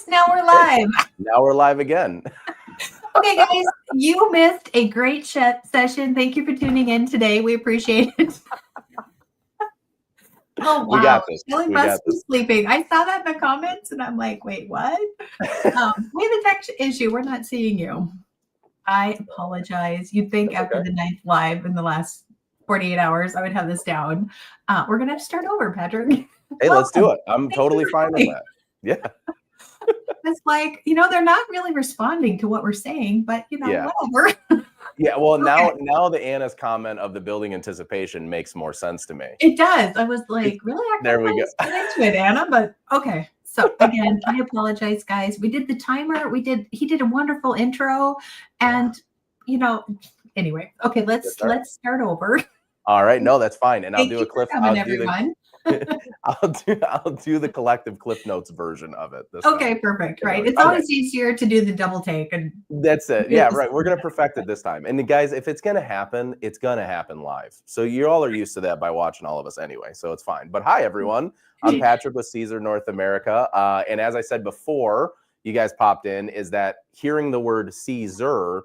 now we're live. Now we're live again. Okay, guys, you missed a great session. Thank you for tuning in today. We appreciate it. Oh, wow. We got this. Chelly must be sleeping. I saw that in the comments, and I'm like, wait, what? We have a tech issue. We're not seeing you. I apologize. You'd think after the 9th live in the last 48 hours, I would have this down. We're going to have to start over, Patric. Hey, let's do it. I'm totally fine with that. Yeah. It's like, they're not really responding to what we're saying, but, whatever. Yeah, well, now the Anna's comment of the building anticipation makes more sense to me. It does. I was like, really? There we go. Get into it, Anna, but okay. So again, I apologize, guys. We did the timer. He did a wonderful intro, and anyway. Okay, let's start over. All right, no, that's fine, and I'll do a clip. Everyone. I'll do the collective Cliff Notes version of it. Okay, perfect. Right. It's always easier to do the double take. And that's it. Yeah, right. We're going to perfect it this time. And guys, if it's going to happen, it's going to happen live. So you all are used to that by watching all of us anyway. So it's fine. But hi, everyone. I'm Patric with Siser North America. And as I said before, you guys popped in, is that hearing the word Siser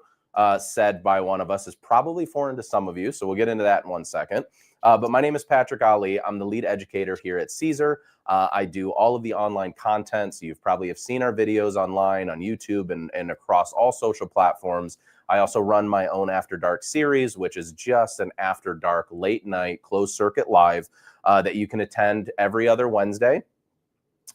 said by one of us is probably foreign to some of you. So we'll get into that in 1 second. But my name is Patric Ali. I'm the lead educator here at Siser. I do all of the online content. So you probably have seen our videos online on YouTube and across all social platforms. I also run my own After Dark series, which is just an After Dark late night closed circuit live that you can attend every other Wednesday.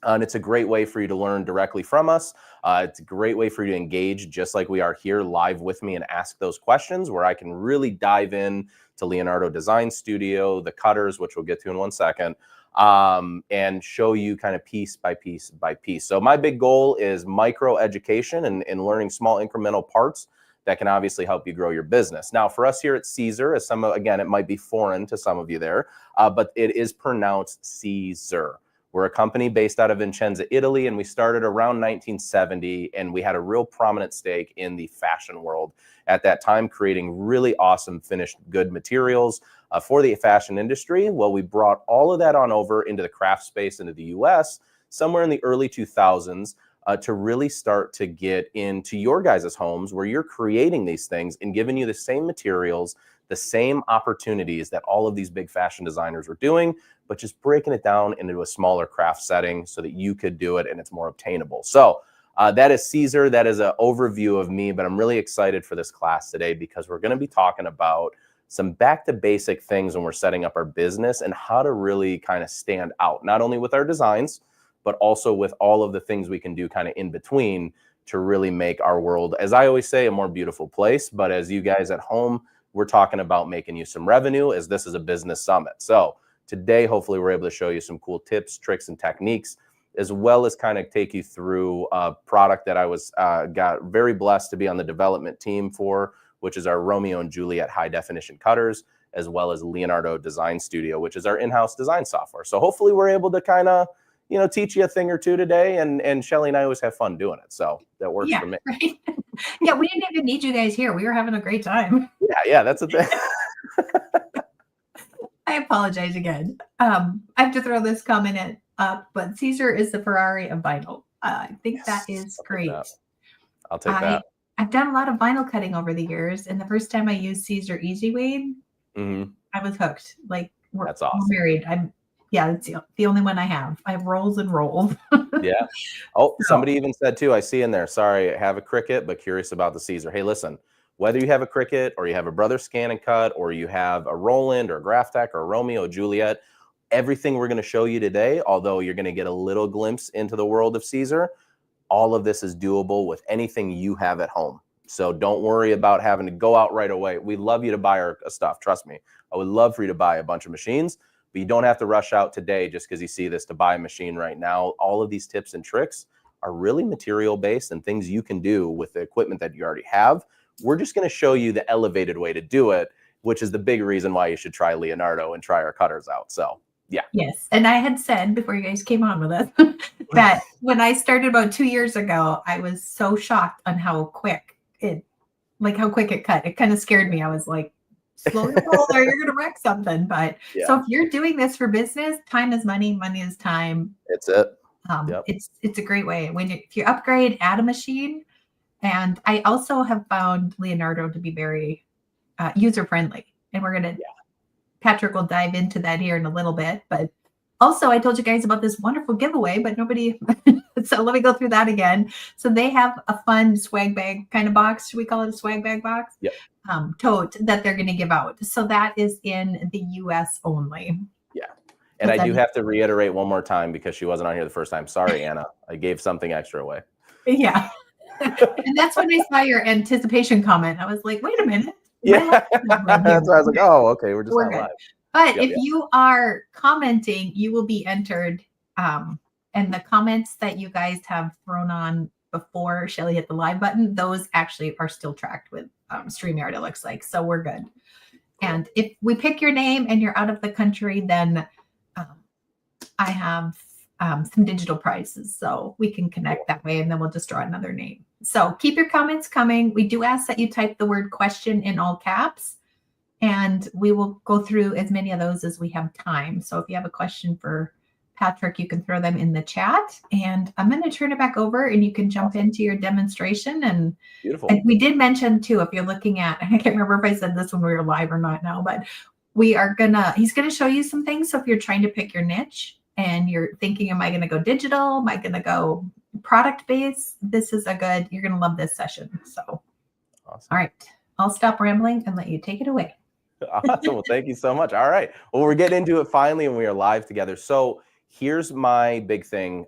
And it's a great way for you to learn directly from us. It's a great way for you to engage just like we are here live with me and ask those questions where I can really dive in to Leonardo Design Studio, the cutters, which we'll get to in 1 second, and show you kind of piece by piece by piece. So my big goal is micro education and learning small incremental parts that can obviously help you grow your business. Now, for us here at Siser, again, it might be foreign to some of you there, but it is pronounced Siser. We're a company based out of Vicenza, Italy, and we started around 1970, and we had a real prominent stake in the fashion world at that time, creating really awesome finished good materials for the fashion industry. Well, we brought all of that on over into the craft space into the US somewhere in the early 2000s to really start to get into your guys' homes where you're creating these things and giving you the same materials, the same opportunities that all of these big fashion designers were doing, but just breaking it down into a smaller craft setting so that you could do it and it's more obtainable. So that is Siser. That is an overview of me, but I'm really excited for this class today because we're going to be talking about some back to basic things when we're setting up our business and how to really kind of stand out, not only with our designs, but also with all of the things we can do kind of in between to really make our world, as I always say, a more beautiful place. But as you guys at home, we're talking about making you some revenue as this is a business summit. So today, hopefully we're able to show you some cool tips, tricks, and techniques, as well as kind of take you through a product that I got very blessed to be on the development team for, which is our Romeo and Juliet high definition cutters, as well as Leonardo Design Studio, which is our in-house design software. So hopefully we're able to kind of, teach you a thing or two today. And Chelly and I always have fun doing it. So that works for me. Right? Yeah, we didn't even need you guys here. We were having a great time. Yeah, that's a thing. I apologize again. I have to throw this comment up, but Siser is the Ferrari of vinyl. I think that is great. I'll take that. I've done a lot of vinyl cutting over the years, and the first time I used Siser Easy Wade, I was hooked. Like that's awesome. We're married. It's the only one I have. I have rolls and rolls. Yeah. Oh, somebody even said too, I see in there, sorry, I have a Cricut, but curious about the Siser. Hey, listen, whether you have a Cricut or you have a Brother Scan and Cut or you have a Roland or a Graphtec or a Romeo Juliet, everything we're going to show you today, although you're going to get a little glimpse into the world of Siser, all of this is doable with anything you have at home. So don't worry about having to go out right away. We'd love you to buy our stuff. Trust me. I would love for you to buy a bunch of machines, but you don't have to rush out today just because you see this to buy a machine right now. All of these tips and tricks are really material based and things you can do with the equipment that you already have. We're just going to show you the elevated way to do it, which is the big reason why you should try Leonardo and try our cutters out. So yeah. Yes. And I had said before you guys came on with us that when I started about 2 years ago, I was so shocked on how quick it cut. It kind of scared me. I was like, slow your roll or you're going to wreck something. But so if you're doing this for business, time is money, money is time. It's it. Yep. It's a great way. If you upgrade, add a machine. And I also have found Leonardo to be very user friendly. And Patric will dive into that here in a little bit. But also, I told you guys about this wonderful giveaway, but nobody. So let me go through that again. So they have a fun swag bag kind of box. Should we call it a swag bag box? Yep. Tote that they're going to give out. So that is in the US only. Yeah. And I do have to reiterate one more time because she wasn't on here the first time. Sorry, Anna. I gave something extra away. Yeah. And that's when I saw your anticipation comment. I was like, wait a minute. Yeah. That's why I was like, oh, okay. We're just not live. But if you are commenting, you will be entered. And the comments that you guys have thrown on before Chelly hit the live button, those actually are still tracked with StreamYard, it looks like. So we're good. And if we pick your name and you're out of the country, then I have some digital prizes. So we can connect that way, and then we'll just draw another name. So keep your comments coming. We do ask that you type the word question in all caps, and we will go through as many of those as we have time. So if you have a question for Patric, you can throw them in the chat, and I'm going to turn it back over and you can jump into your demonstration. And beautiful. And we did mention too, if you're looking at, I can't remember if I said this when we were live or not now, but he's going to show you some things. So if you're trying to pick your niche and you're thinking, am I going to go digital? Am I going to go product based? You're going to love this session. So, awesome. All right, I'll stop rambling and let you take it away. Awesome. Well, thank you so much. All right. Well, we're getting into it finally, and we are live together. So here's my big thing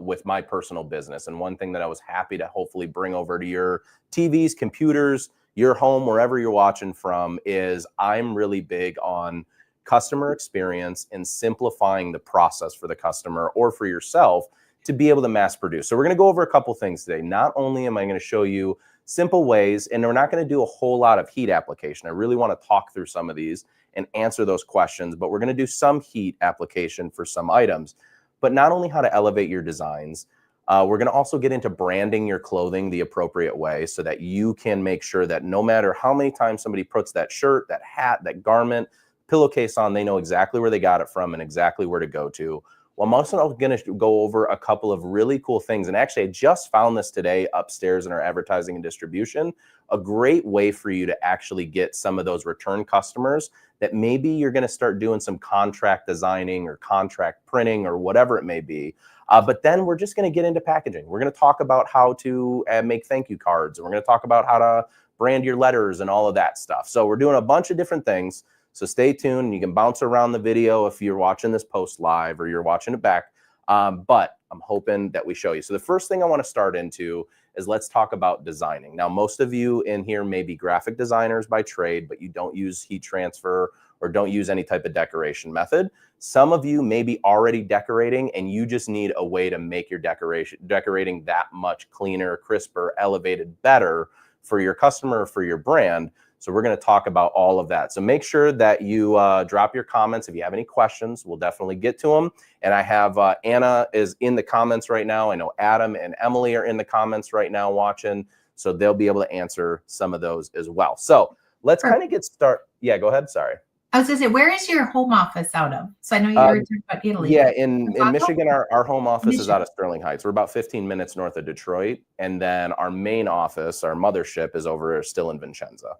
with my personal business. And one thing that I was happy to hopefully bring over to your TVs, computers, your home, wherever you're watching from, is I'm really big on customer experience and simplifying the process for the customer or for yourself to be able to mass produce. So we're going to go over a couple things today. Not only am I going to show you simple ways, and we're not going to do a whole lot of heat application. I really want to talk through some of these and answer those questions, but we're going to do some heat application for some items. But not only how to elevate your designs, we're going to also get into branding your clothing the appropriate way so that you can make sure that no matter how many times somebody puts that shirt, that hat, that garment, pillowcase on, they know exactly where they got it from and exactly where to go to. Well, I'm also going to go over a couple of really cool things. And actually, I just found this today upstairs in our advertising and distribution, a great way for you to actually get some of those return customers that maybe you're going to start doing some contract designing or contract printing or whatever it may be. But then we're just going to get into packaging. We're going to talk about how to make thank you cards. And we're going to talk about how to brand your letters and all of that stuff. So we're doing a bunch of different things. So stay tuned. You can bounce around the video if you're watching this post live or you're watching it back. But I'm hoping that we show you. So the first thing I want to start into is let's talk about designing. Now, most of you in here may be graphic designers by trade, but you don't use heat transfer or don't use any type of decoration method. Some of you may be already decorating and you just need a way to make your decorating that much cleaner, crisper, elevated, better for your customer, for your brand. So we're going to talk about all of that. So make sure that you drop your comments. If you have any questions, we'll definitely get to them. And I have Anna is in the comments right now. I know Adam and Emily are in the comments right now watching. So they'll be able to answer some of those as well. So let's kind of get started. Yeah, go ahead. Sorry. I was going to say, where is your home office out of? So I know you were talking about Italy. Yeah, in Michigan, our home office is out of Sterling Heights. We're about 15 minutes north of Detroit. And then our main office, our mothership, is still in Vincenza.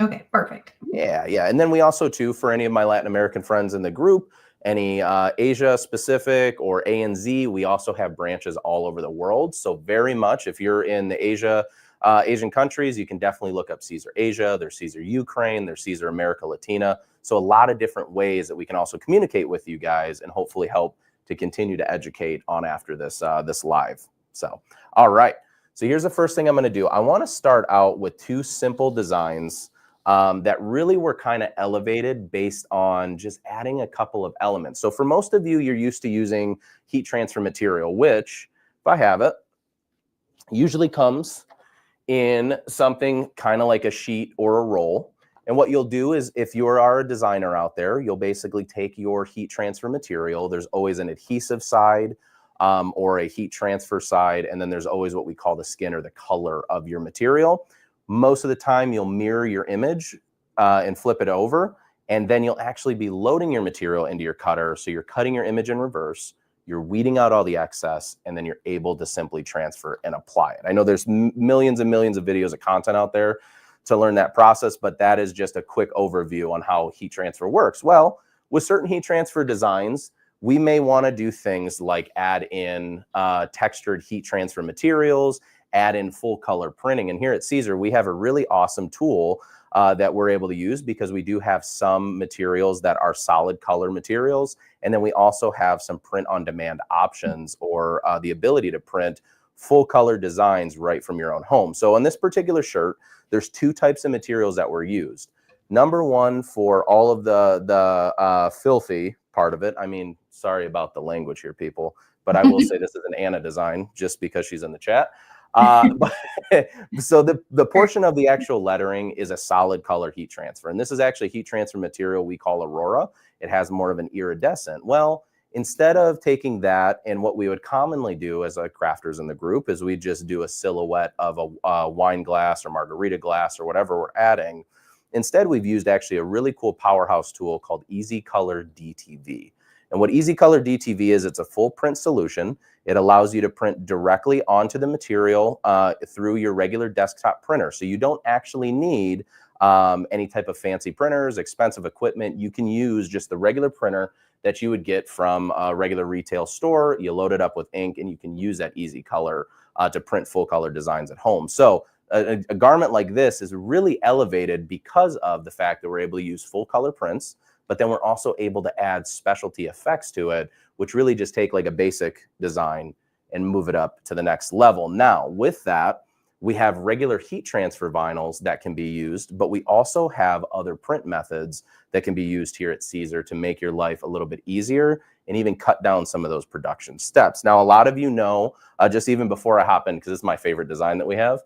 Okay, perfect. Yeah. And then we also, too, for any of my Latin American friends in the group, any Asia specific or ANZ, we also have branches all over the world. So very much, if you're in the Asian countries, you can definitely look up Siser Asia. There's Siser Ukraine. There's Siser America Latina. So a lot of different ways that we can also communicate with you guys and hopefully help to continue to educate on after this live. So, all right. So here's the first thing I'm going to do. I want to start out with two simple designs that really were kind of elevated based on just adding a couple of elements. So for most of you, you're used to using heat transfer material, which, if I have it, usually comes in something kind of like a sheet or a roll. And what you'll do is, if you are a designer out there, you'll basically take your heat transfer material. There's always an adhesive side or a heat transfer side, and then there's always what we call the skin or the color of your material. Most of the time, you'll mirror your image and flip it over, and then you'll actually be loading your material into your cutter. So you're cutting your image in reverse. you're weeding out all the excess, and then you're able to simply transfer and apply it. I know there's millions and millions of videos of content out there to learn that process, but that is just a quick overview on how heat transfer works. Well, with certain heat transfer designs, we may want to do things like add in textured heat transfer materials, add in full color printing. And here at Siser, we have a really awesome tool that we're able to use, because we do have some materials that are solid color materials. And then we also have some print on demand options, or the ability to print full color designs right from your own home. So on this particular shirt, there's two types of materials that were used. Number one, for all of the filthy part of it. I mean, sorry about the language here, people, but I will say this is an Anna design just because she's in the chat. So the portion of the actual lettering is a solid color heat transfer. And this is actually heat transfer material we call Aurora. It has more of an iridescent. Well, instead of taking that, and what we would commonly do as crafters in the group is we just do a silhouette of a wine glass or margarita glass or whatever we're adding. Instead, we've used actually a really cool powerhouse tool called Easy Color DTV. And what Easy Color DTV is, it's a full print solution. It allows you to print directly onto the material through your regular desktop printer. So you don't actually need any type of fancy printers, expensive equipment. You can use just the regular printer that you would get from a regular retail store. You load it up with ink, and you can use that Easy Color to print full color designs at home. So a garment like this is really elevated because of the fact that we're able to use full color prints, but then we're also able to add specialty effects to it, which really just take like a basic design and move it up to the next level. Now, with that, we have regular heat transfer vinyls that can be used, but we also have other print methods that can be used here at Siser to make your life a little bit easier and even cut down some of those production steps. Now, a lot of you know, just even before I hop in, because this is my favorite design that we have,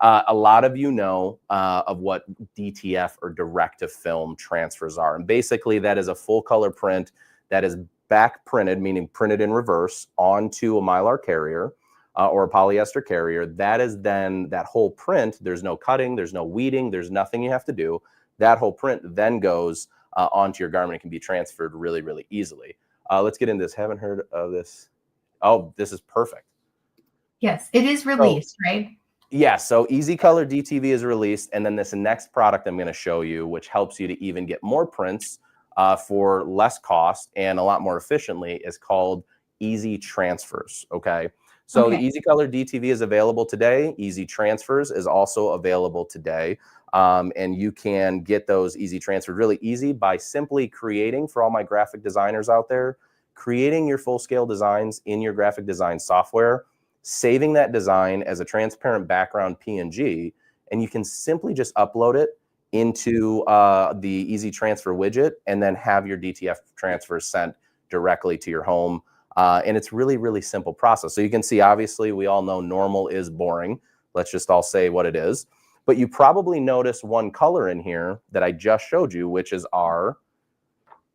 a lot of you know of what DTF, or direct to film transfers are. And basically that is a full color print that is back printed, meaning printed in reverse, onto a Mylar carrier or a polyester carrier. That is then that whole print. There's no cutting, there's no weeding, there's nothing you have to do. That whole print then goes onto your garment. It can be transferred really, really easily. Let's get into this. Haven't heard of this. Oh, this is perfect. Yes, it is released, right? Yeah, so Easy Color DTV is released, and then this next product I'm going to show you, which helps you to even get more prints for less cost and a lot more efficiently, is called Easy Transfers, okay? So the Easy Color DTV is available today. Easy Transfers is also available today, and you can get those Easy Transfers really easy by simply creating, for all my graphic designers out there, creating your full-scale designs in your graphic design software, saving that design as a transparent background PNG, and you can simply just upload it into the Easy Transfer widget, and then have your DTF transfer sent directly to your home. And it's really, really simple process. So you can see, obviously, we all know normal is boring. Let's just all say what it is. But you probably notice one color in here that I just showed you, which is our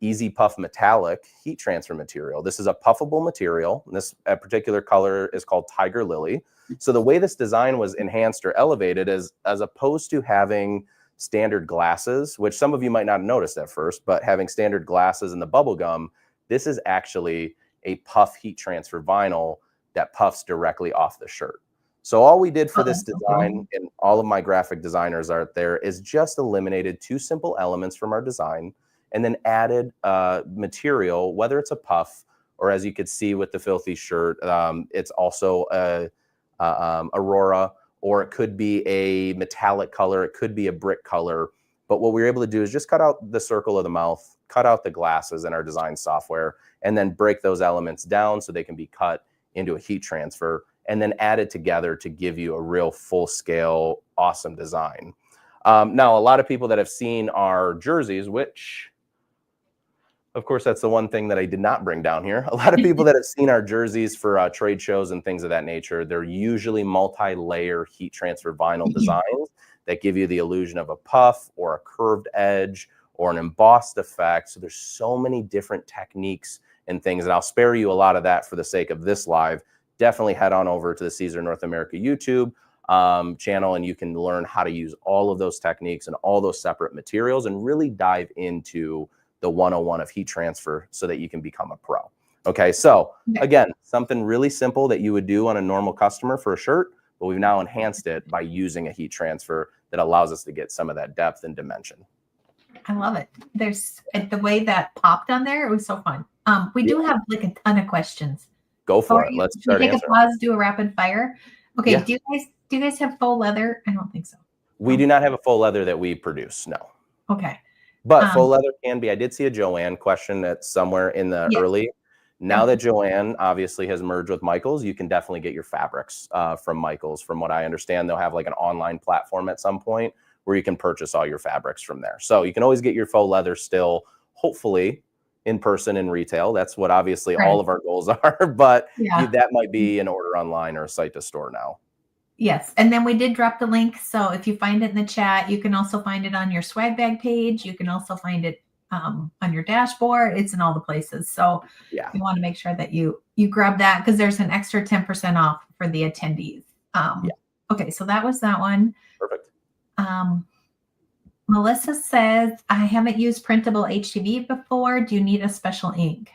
Easy Puff Metallic heat transfer material. This is a puffable material. And this particular color is called Tiger Lily. So the way this design was enhanced or elevated is, as opposed to having standard glasses, which some of you might not have noticed at first, but having standard glasses in the bubble gum, this is actually a puff heat transfer vinyl that puffs directly off the shirt. So all we did for this design, and all of my graphic designers out there, is just eliminated two simple elements from our design, and then added material, whether it's a puff, or as you could see with the filthy shirt, it's also a Aurora, or it could be a metallic color, it could be a brick color. But what we were able to do is just cut out the circle of the mouth, cut out the glasses in our design software, and then break those elements down so they can be cut into a heat transfer, and then added together to give you a real full-scale, awesome design. Now, a lot of people that have seen our jerseys, which, of course, that's the one thing that I did not bring down here. A lot of people that have seen our jerseys for trade shows and things of that nature, they're usually multi-layer heat transfer vinyl designs that give you the illusion of a puff or a curved edge or an embossed effect. So there's so many different techniques and things, and I'll spare you a lot of that for the sake of this live. Definitely head on over to the Siser North America YouTube channel, and you can learn how to use all of those techniques and all those separate materials, and really dive into the 101 of heat transfer so that you can become a pro. Okay, so Okay. again, something really simple that you would do on a normal customer for a shirt, but we've now enhanced it by using a heat transfer that allows us to get some of that depth and dimension. I love it. There's the way that popped on there. It was so fun. We do have like a ton of questions. Go for it. Let's Should we start take a answering. pause, do a rapid fire? Okay. Yeah. Do you guys have faux leather? I don't think so. We do not have a faux leather that we produce, no. Okay. But faux leather can be. I did see a Joanne question that's somewhere in the Yes. early. Now that Joanne obviously has merged with Michaels, you can definitely get your fabrics from Michaels. From what I understand, they'll have like an online platform at some point where you can purchase all your fabrics from there. So you can always get your faux leather still, hopefully in person in retail. That's what obviously all of our goals are. But that might be an order online or a site to store now. Yes. And then we did drop the link. So if you find it in the chat, you can also find it on your swag bag page. You can also find it on your dashboard. It's in all the places. So you want to make sure that you grab that because there's an extra 10% off for the attendees. Okay. So that was that one. Perfect. Melissa says, I haven't used printable HTV before. Do you need a special ink?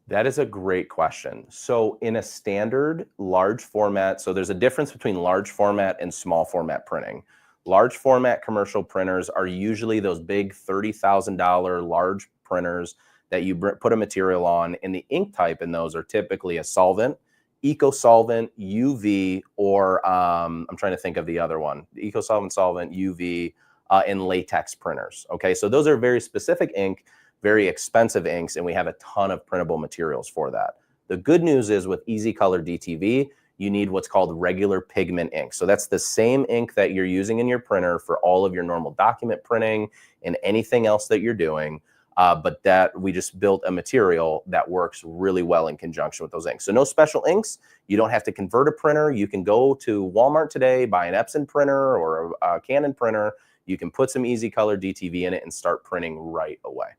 That is a great question. So in a standard large format, so there's a difference between large format and small format printing. Large format commercial printers are usually those big $30,000 large printers that you put a material on, and the ink type in those are typically a solvent, eco-solvent, UV, or I'm trying to think of the other one, the eco-solvent, solvent, UV, and latex printers. Okay, so those are very specific ink, very expensive inks, and we have a ton of printable materials for that. The good news is with Easy Color DTV, you need what's called regular pigment ink. So that's the same ink that you're using in your printer for all of your normal document printing and anything else that you're doing. But that we just built a material that works really well in conjunction with those inks. So no special inks. You don't have to convert a printer. You can go to Walmart today, buy an Epson printer or a Canon printer. You can put some Easy Color DTV in it and start printing right away.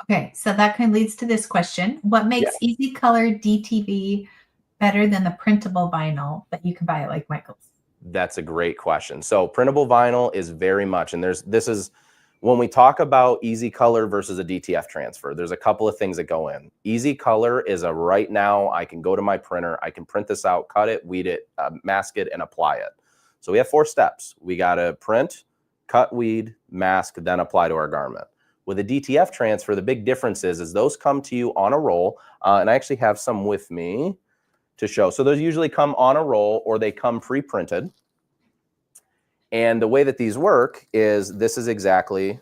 Okay, so that kind of leads to this question. What makes Easy Color DTV better than the printable vinyl that you can buy at like Michael's? That's a great question. So printable vinyl is very much, and this is when we talk about Easy Color versus a DTF transfer, there's a couple of things that go in. Easy Color is a right now, I can go to my printer, I can print this out, cut it, weed it, mask it, and apply it. So we have 4 steps. We got to print, cut, weed, mask, then apply to our garment. With a DTF transfer, the big difference is those come to you on a roll, and I actually have some with me to show. So those usually come on a roll or they come pre-printed. And the way that these work is this is exactly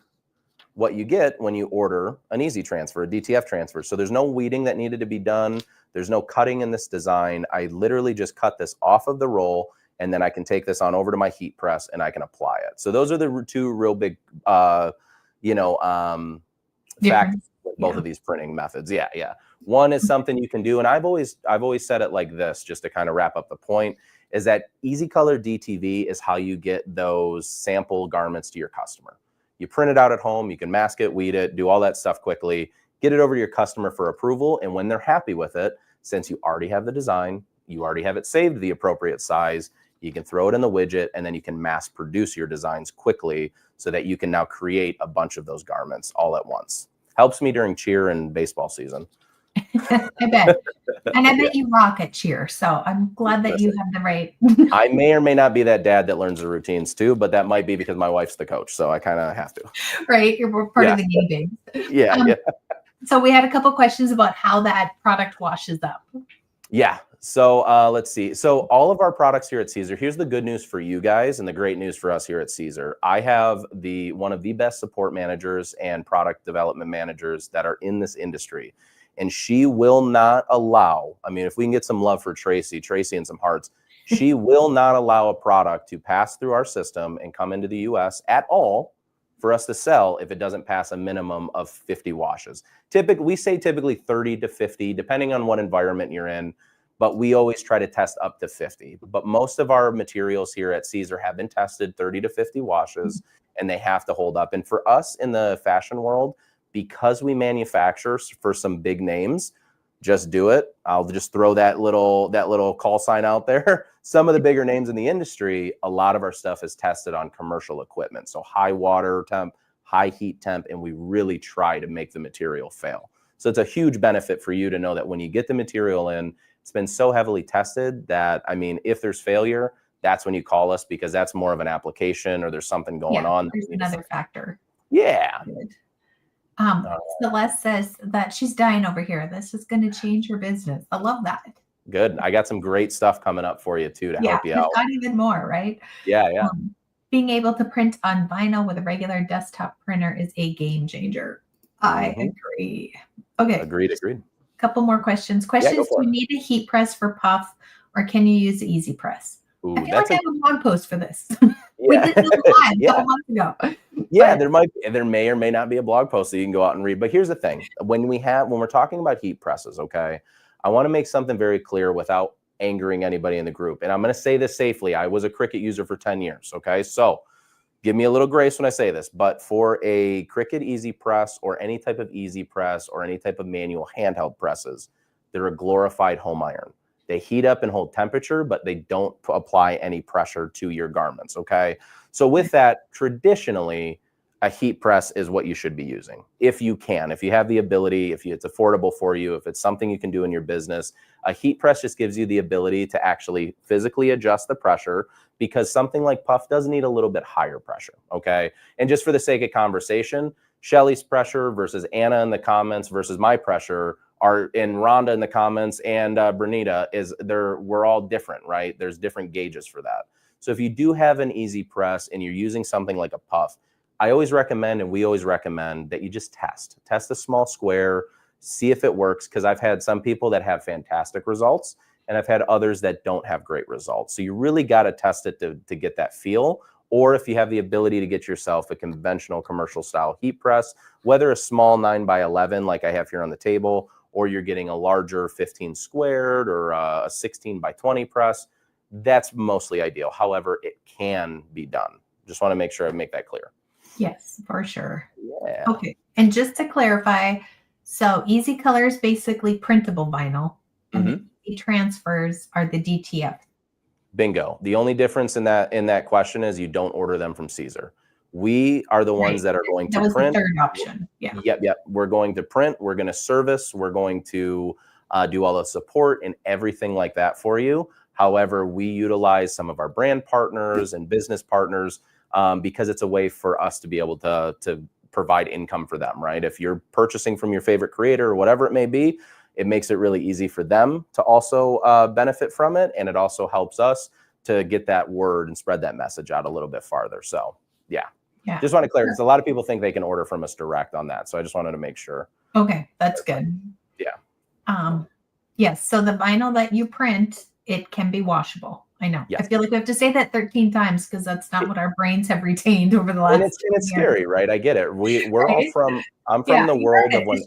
what you get when you order an Easy transfer, a DTF transfer. So there's no weeding that needed to be done. There's no cutting in this design. I literally just cut this off of the roll, and then I can take this on over to my heat press and I can apply it. So those are the 2 real big factors with both of these printing methods. One is something you can do, and I've always said it like this, just to kind of wrap up the point, is that Easy Color DTV is how you get those sample garments to your customer. You print it out at home, you can mask it, weed it, do all that stuff quickly, get it over to your customer for approval, and when they're happy with it, since you already have the design, you already have it saved the appropriate size, you can throw it in the widget, and then you can mass produce your designs quickly so that you can now create a bunch of those garments all at once. Helps me during cheer and baseball season. I bet. And I bet you rock at cheer. So I'm glad that you have the right. I may or may not be that dad that learns the routines too, but that might be because my wife's the coach. So I kind of have to. Right. You're part of the guinea pigs. So we had a couple questions about how that product washes up. Yeah. So let's see. So all of our products here at Siser, here's the good news for you guys and the great news for us here at Siser. I have one of the best support managers and product development managers that are in this industry. And she will not allow, I mean, if we can get some love for Tracy and some hearts, she will not allow a product to pass through our system and come into the US at all for us to sell if it doesn't pass a minimum of 50 washes. We say typically 30 to 50, depending on what environment you're in, but we always try to test up to 50. But most of our materials here at Siser have been tested 30 to 50 washes, and they have to hold up. And for us in the fashion world, because we manufacture for some big names, just do it. I'll just throw that little call sign out there. Some of the bigger names in the industry, a lot of our stuff is tested on commercial equipment. So high water temp, high heat temp, and we really try to make the material fail. So it's a huge benefit for you to know that when you get the material in, it's been so heavily tested that, I mean, if there's failure, that's when you call us, because that's more of an application or there's something going on. There's another factor. Yeah. Good. Celeste says that she's dying over here. This is going to change her business. I love that. Good. I got some great stuff coming up for you too to help you out. Got even more, right? Yeah. Being able to print on vinyl with a regular desktop printer is a game changer. I agree. Okay. Agreed. Couple more questions. Do you need a heat press for puff, or can you use the Easy Press? Ooh, I feel like I have a blog post for this. We did this live a couple months ago. Yeah, there may or may not be a blog post that you can go out and read. But here's the thing: when we're talking about heat presses, okay, I want to make something very clear without angering anybody in the group. And I'm going to say this safely. I was a Cricut user for 10 years. Okay, so give me a little grace when I say this, but for a Cricut Easy Press or any type of Easy Press or any type of manual handheld presses, they're a glorified home iron. They heat up and hold temperature, but they don't apply any pressure to your garments, okay? So with that, traditionally, a heat press is what you should be using. If you can, if you have the ability, it's affordable for you, if it's something you can do in your business, a heat press just gives you the ability to actually physically adjust the pressure, because something like puff does need a little bit higher pressure, okay? And just for the sake of conversation, Chelly's pressure versus Anna in the comments versus my pressure are in Rhonda in the comments, and Bernita we're all different, right? There's different gauges for that. So if you do have an Easy Press and you're using something like a puff, I always recommend, and we always recommend, that you just test a small square, see if it works, because I've had some people that have fantastic results, and I've had others that don't have great results. So you really got to test it to get that feel. Or if you have the ability to get yourself a conventional commercial style heat press, whether a small 9x11 like I have here on the table, or you're getting a larger 15 squared or a 16x20 press, that's mostly ideal. However, it can be done. Just want to make sure I make that clear. Yes, for sure. Yeah. Okay. And just to clarify, so Easy Color is basically printable vinyl, and the transfers are the DTF. Bingo. The only difference in that question is you don't order them from Siser. We are the ones that are going to print. That was the third option. Yeah. Yep. We're going to print. We're going to service. We're going to do all the support and everything like that for you. However, we utilize some of our brand partners and business partners because it's a way for us to be able to provide income for them, right? If you're purchasing from your favorite creator or whatever it may be, it makes it really easy for them to also benefit from it. And it also helps us to get that word and spread that message out a little bit farther. So yeah. Just want to clarify, because a lot of people think they can order from us direct on that. So I just wanted to make sure. Okay, that's good. Yeah. Yes. So the vinyl that you print, it can be washable. I know. Yes. I feel like we have to say that 13 times because that's not what our brains have retained over the last. And it's scary, right? I get it. We're all I'm from the world of when.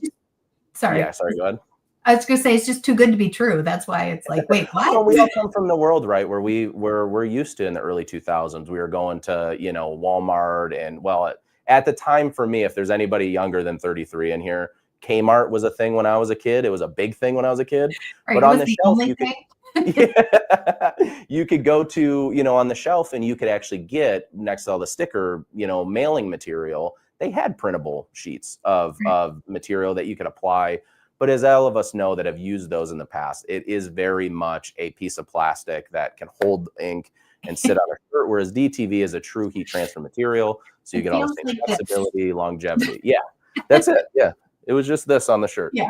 Sorry. Yeah. Sorry. Go ahead. I was going to say it's just too good to be true. That's why it's like, wait, what? Well, we all come from the world, right? Where we're used to in the early 2000s. We were going to, Walmart, and at the time for me, if there's anybody younger than 33 in here, Kmart was a thing when I was a kid. It was a big thing when I was a kid. Right, but on the shelf, you could go to, on the shelf, and you could actually get, next to all the sticker, mailing material, they had printable sheets of material that you could apply. But as all of us know that have used those in the past, it is very much a piece of plastic that can hold ink and sit on a shirt, whereas DTV is a true heat transfer material. So you get all the same flexibility, longevity. Yeah, that's it. Yeah, it was just this on the shirt. Yeah.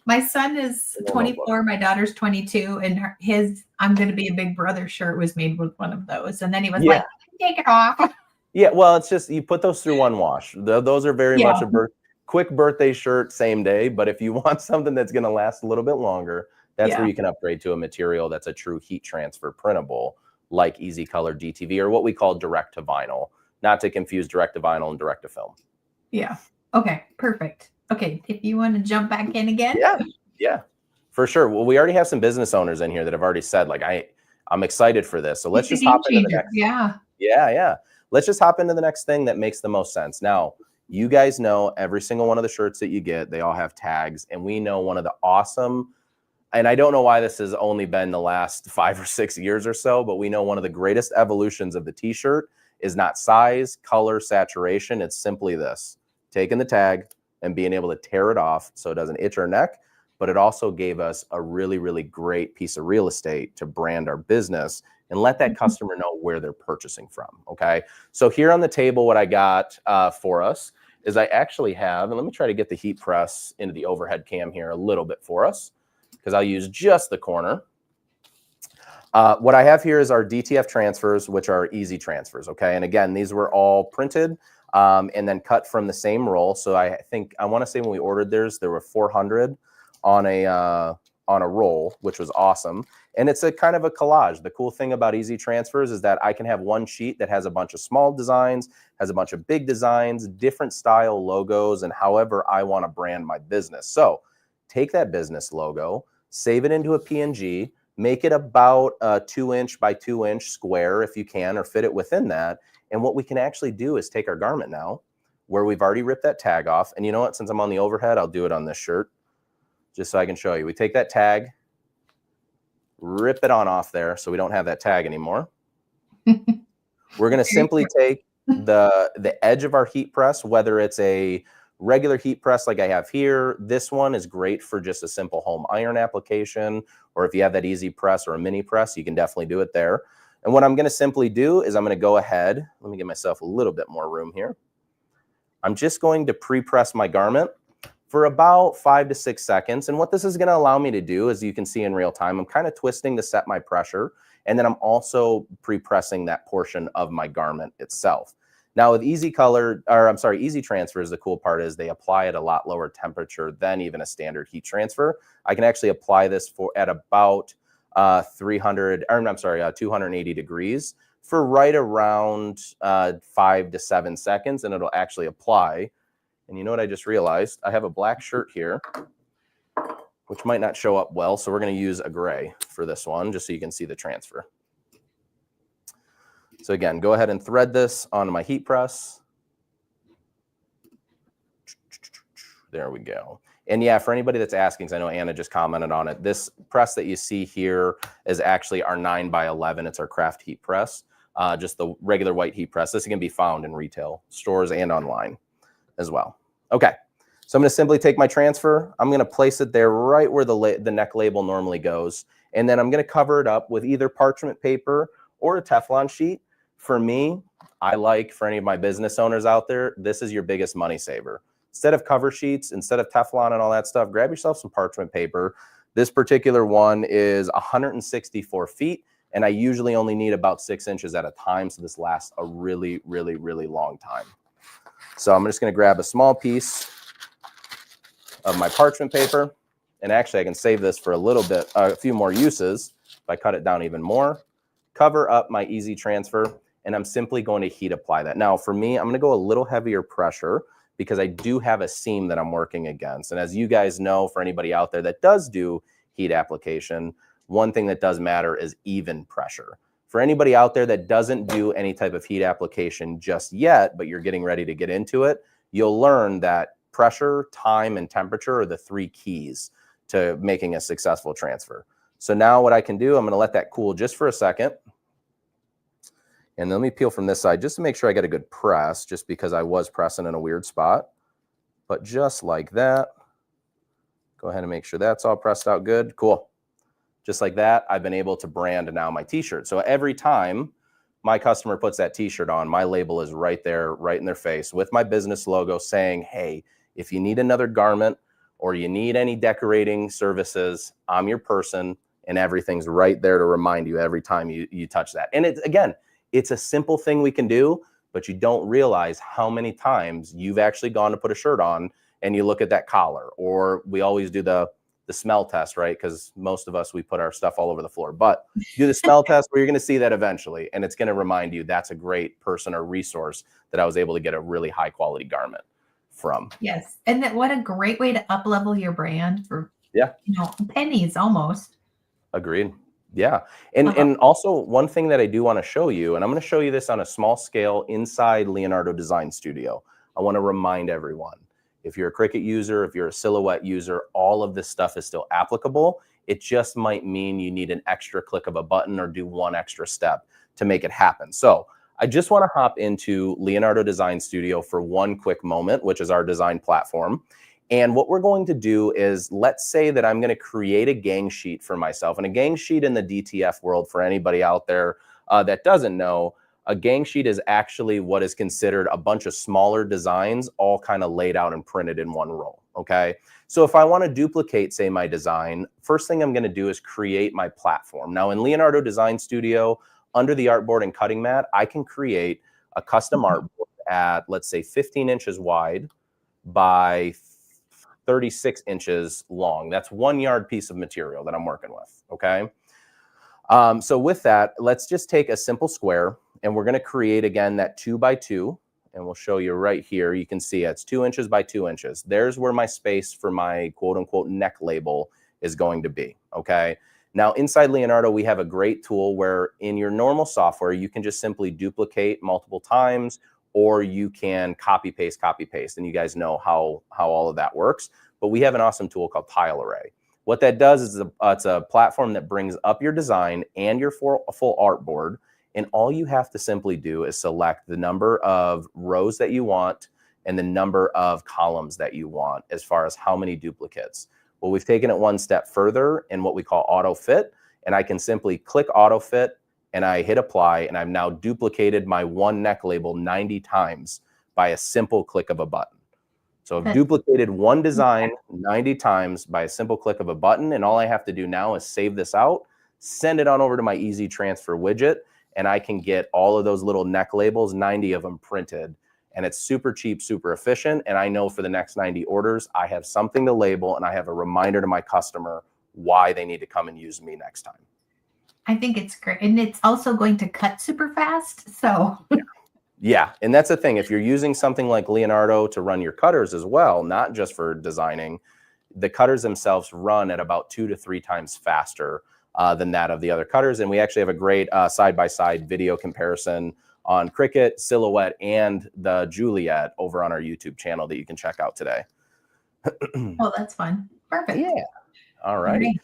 My son is 24, my daughter's 22, and his I'm going to be a big brother shirt was made with one of those. And then he was like, take it off. Yeah, well, it's just, you put those through one wash. Those are very much a quick birthday shirt, same day. But if you want something that's going to last a little bit longer, that's where you can upgrade to a material that's a true heat transfer printable, like Easy Color DTV, or what we call direct to vinyl, not to confuse direct to vinyl and direct to film. Yeah. Okay. Perfect. Okay. If you want to jump back in again. Yeah, for sure. Well, we already have some business owners in here that have already said, like, I'm excited for this. So let's just hop into the next. Yeah. Let's just hop into the next thing that makes the most sense. Now, you guys know every single one of the shirts that you get, they all have tags. And we know one of the awesome, and I don't know why this has only been the last 5 or 6 years or so, but we know one of the greatest evolutions of the t-shirt is not size, color, saturation. It's simply this: taking the tag, and being able to tear it off so it doesn't itch our neck. But it also gave us a really, really great piece of real estate to brand our business and let that customer know where they're purchasing from. Okay. So here on the table, what I got for us is I actually have, and let me try to get the heat press into the overhead cam here a little bit for us, because I'll use just the corner. What I have here is our DTF transfers, which are easy transfers. Okay. And again, these were all printed and then cut from the same roll. So I think, I want to say when we ordered theirs, there were 400 on a roll, which was awesome. And it's a kind of a collage. The cool thing about easy transfers is that I can have one sheet that has a bunch of small designs, has a bunch of big designs, different style logos, and however I want to brand my business. So take that business logo, save it into a PNG, make it about a 2-inch by 2-inch square if you can, or fit it within that. And what we can actually do is take our garment now, where we've already ripped that tag off. And you know what, since I'm on the overhead, I'll do it on this shirt, just so I can show you. We take that tag, rip it on off there so we don't have that tag anymore. We're going to simply take the edge of our heat press, whether it's a regular heat press like I have here. This one is great for just a simple home iron application, or if you have that easy press or a mini press, you can definitely do it there. And what I'm going to simply do is I'm going to go ahead, let me give myself a little bit more room here. I'm just going to pre-press my garment for about 5 to 6 seconds. And what this is going to allow me to do, as you can see in real time, I'm kind of twisting to set my pressure. And then I'm also pre-pressing that portion of my garment itself. Now with easy transfers, the cool part is they apply at a lot lower temperature than even a standard heat transfer. I can actually apply this at about 280 degrees for right around 5 to 7 seconds, and it'll actually apply. And you know what I just realized? I have a black shirt here, which might not show up well. So we're going to use a gray for this one, just so you can see the transfer. So again, go ahead and thread this onto my heat press. There we go. And yeah, for anybody that's asking, because I know Anna just commented on it, this press that you see here is actually our 9x11. It's our craft heat press, just the regular white heat press. This can be found in retail stores and online as well. Okay, so I'm going to simply take my transfer. I'm going to place it there right where the neck label normally goes. And then I'm going to cover it up with either parchment paper or a Teflon sheet. For me, I like, for any of my business owners out there, this is your biggest money saver. Instead of cover sheets, instead of Teflon and all that stuff, grab yourself some parchment paper. This particular one is 164 feet, and I usually only need about 6 inches at a time. So this lasts a really, really, really long time. So I'm just going to grab a small piece of my parchment paper, and actually I can save this for a few more uses if I cut it down even more. Cover up my easy transfer, and I'm simply going to heat apply that. Now for me, I'm going to go a little heavier pressure because I do have a seam that I'm working against. And as you guys know, for anybody out there that does do heat application, one thing that does matter is even pressure. For anybody out there that doesn't do any type of heat application just yet, but you're getting ready to get into it, you'll learn that pressure, time, and temperature are the 3 keys to making a successful transfer. So now what I can do, I'm going to let that cool just for a second. And let me peel from this side just to make sure I get a good press, just because I was pressing in a weird spot. But just like that, go ahead and make sure that's all pressed out good. Cool. Just like that, I've been able to brand now my t-shirt. So every time my customer puts that t-shirt on, my label is right there, right in their face with my business logo saying, hey, if you need another garment or you need any decorating services, I'm your person, and everything's right there to remind you every time you touch that. And it's a simple thing we can do, but you don't realize how many times you've actually gone to put a shirt on and you look at that collar, or we always do the smell test, right? Because most of us, we put our stuff all over the floor, but do the smell test where you're going to see that eventually. And it's going to remind you that's a great person or resource that I was able to get a really high quality garment from. Yes. And that, what a great way to up level your brand for, pennies almost. Agreed. Yeah. And also one thing that I do want to show you, and I'm going to show you this on a small scale inside Leonardo Design Studio. I want to remind everyone, if you're a Cricut user, if you're a Silhouette user, all of this stuff is still applicable. It just might mean you need an extra click of a button or do one extra step to make it happen. So I just want to hop into Leonardo Design Studio for one quick moment, which is our design platform. And what we're going to do is, let's say that I'm going to create a gang sheet for myself. And a gang sheet in the DTF world, for anybody out there that doesn't know, a gang sheet is actually what is considered a bunch of smaller designs all kind of laid out and printed in one row, okay? So if I want to duplicate, say, my design, first thing I'm going to do is create my platform. Now in Leonardo Design Studio, under the artboard and cutting mat, I can create a custom artboard at, let's say, 15 inches wide by 36 inches long. That's 1 yard piece of material that I'm working with, okay? So with that, let's just take a simple square, and we're going to create, again, that 2 by 2, and we'll show you right here. You can see it's 2 inches by 2 inches. There's where my space for my quote-unquote neck label is going to be, okay? Now, inside Leonardo, we have a great tool where in your normal software, you can just simply duplicate multiple times, or you can copy, paste, and you guys know how all of that works. But we have an awesome tool called Tile Array. What that does is it's a platform that brings up your design and your full artboard, and all you have to simply do is select the number of rows that you want and the number of columns that you want as far as how many duplicates. Well, we've taken it one step further in what we call auto fit, and I can simply click auto fit and I hit apply, and I've now duplicated my one neck label 90 times by a simple click of a button. So I've duplicated one design 90 times by a simple click of a button, and all I have to do now is save this out, send it on over to my easy transfer widget, and I can get all of those little neck labels, 90 of them printed. And it's super cheap, super efficient. And I know for the next 90 orders, I have something to label, and I have a reminder to my customer why they need to come and use me next time. I think it's great. And it's also going to cut super fast. So yeah, and that's the thing. If you're using something like Leonardo to run your cutters as well, not just for designing, the cutters themselves run at about 2 to 3 times faster than that of the other cutters. And we actually have a great side-by-side video comparison on Cricut, Silhouette, and the Juliet over on our YouTube channel that you can check out today. Oh, that's fun. Perfect. Yeah. All righty.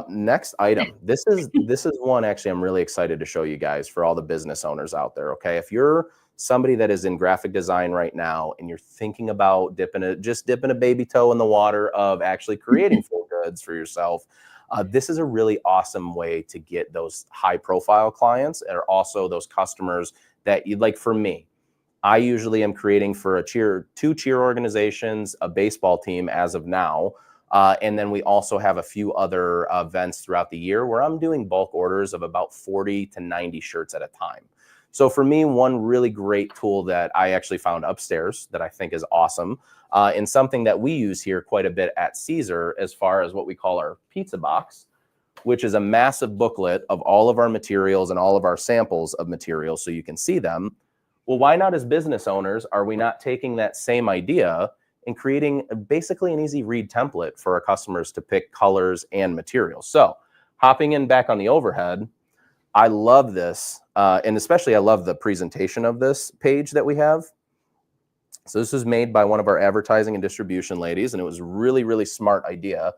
Next item. This is one actually I'm really excited to show you guys for all the business owners out there. Okay, if you're somebody that is in graphic design right now and you're thinking about dipping a baby toe in the water of actually creating full goods for yourself, this is a really awesome way to get those high profile clients, and also those customers that you'd like. For me, I usually am creating for two cheer organizations, a baseball team as of now. And then we also have a few other events throughout the year where I'm doing bulk orders of about 40 to 90 shirts at a time. So for me, one really great tool that I actually found upstairs that I think is awesome, and something that we use here quite a bit at Siser, as far as what we call our pizza box, which is a massive booklet of all of our materials and all of our samples of materials so you can see them. Well, why not, as business owners, are we not taking that same idea and creating basically an easy read template for our customers to pick colors and materials? So hopping in back on the overhead, I love this. And especially I love the presentation of this page that we have. So this was made by one of our advertising and distribution ladies, and it was a really, really smart idea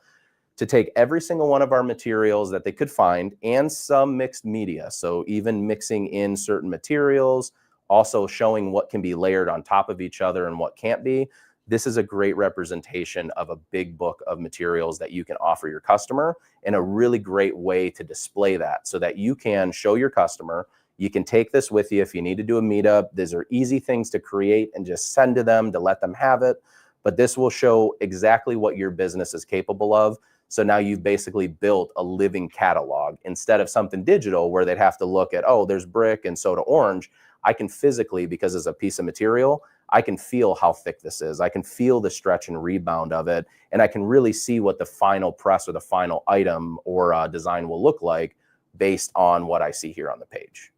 to take every single one of our materials that they could find and some mixed media. So even mixing in certain materials, also showing what can be layered on top of each other and what can't be. This is a great representation of a big book of materials that you can offer your customer, and a really great way to display that so that you can show your customer. You can take this with you if you need to do a meetup. These are easy things to create and just send to them to let them have it. But this will show exactly what your business is capable of. So now you've basically built a living catalog instead of something digital where they'd have to look at, oh, there's brick and soda orange. I can physically, because it's a piece of material, I can feel how thick this is. I can feel the stretch and rebound of it. And I can really see what the final press or the final item or design will look like based on what I see here on the page.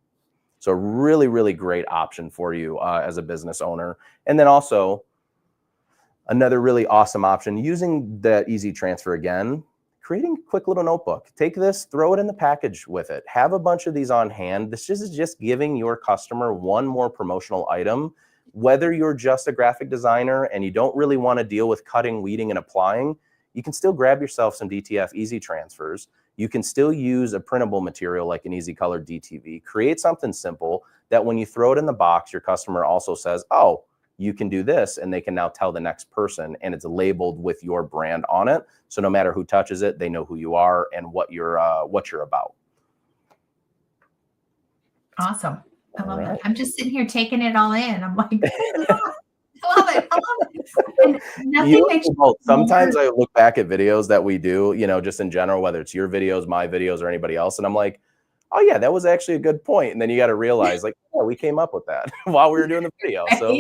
So really, really great option for you as a business owner. And then also another really awesome option, using that easy transfer again, creating a quick little notebook. Take this, throw it in the package with it. Have a bunch of these on hand. This is just giving your customer one more promotional item. Whether you're just a graphic designer and you don't really want to deal with cutting, weeding, and applying, you can still grab yourself some DTF easy transfers. you can still use a printable material like an Easy Color DTV. Create something simple that when you throw it in the box, your customer also says, oh, you can do this, and they can now tell the next person, and it's labeled with your brand on it. So no matter who touches it, they know who you are and what you're about. Awesome. I love it. I'm just sitting here taking it all in. I'm like, I love it. I love it. And nothing makes sometimes I look back at videos that we do, you know, just in general, whether it's your videos, my videos, or anybody else, and I'm like, oh yeah, that was actually a good point. And then you got to realize, like, yeah, we came up with that while we were doing the video. Right? So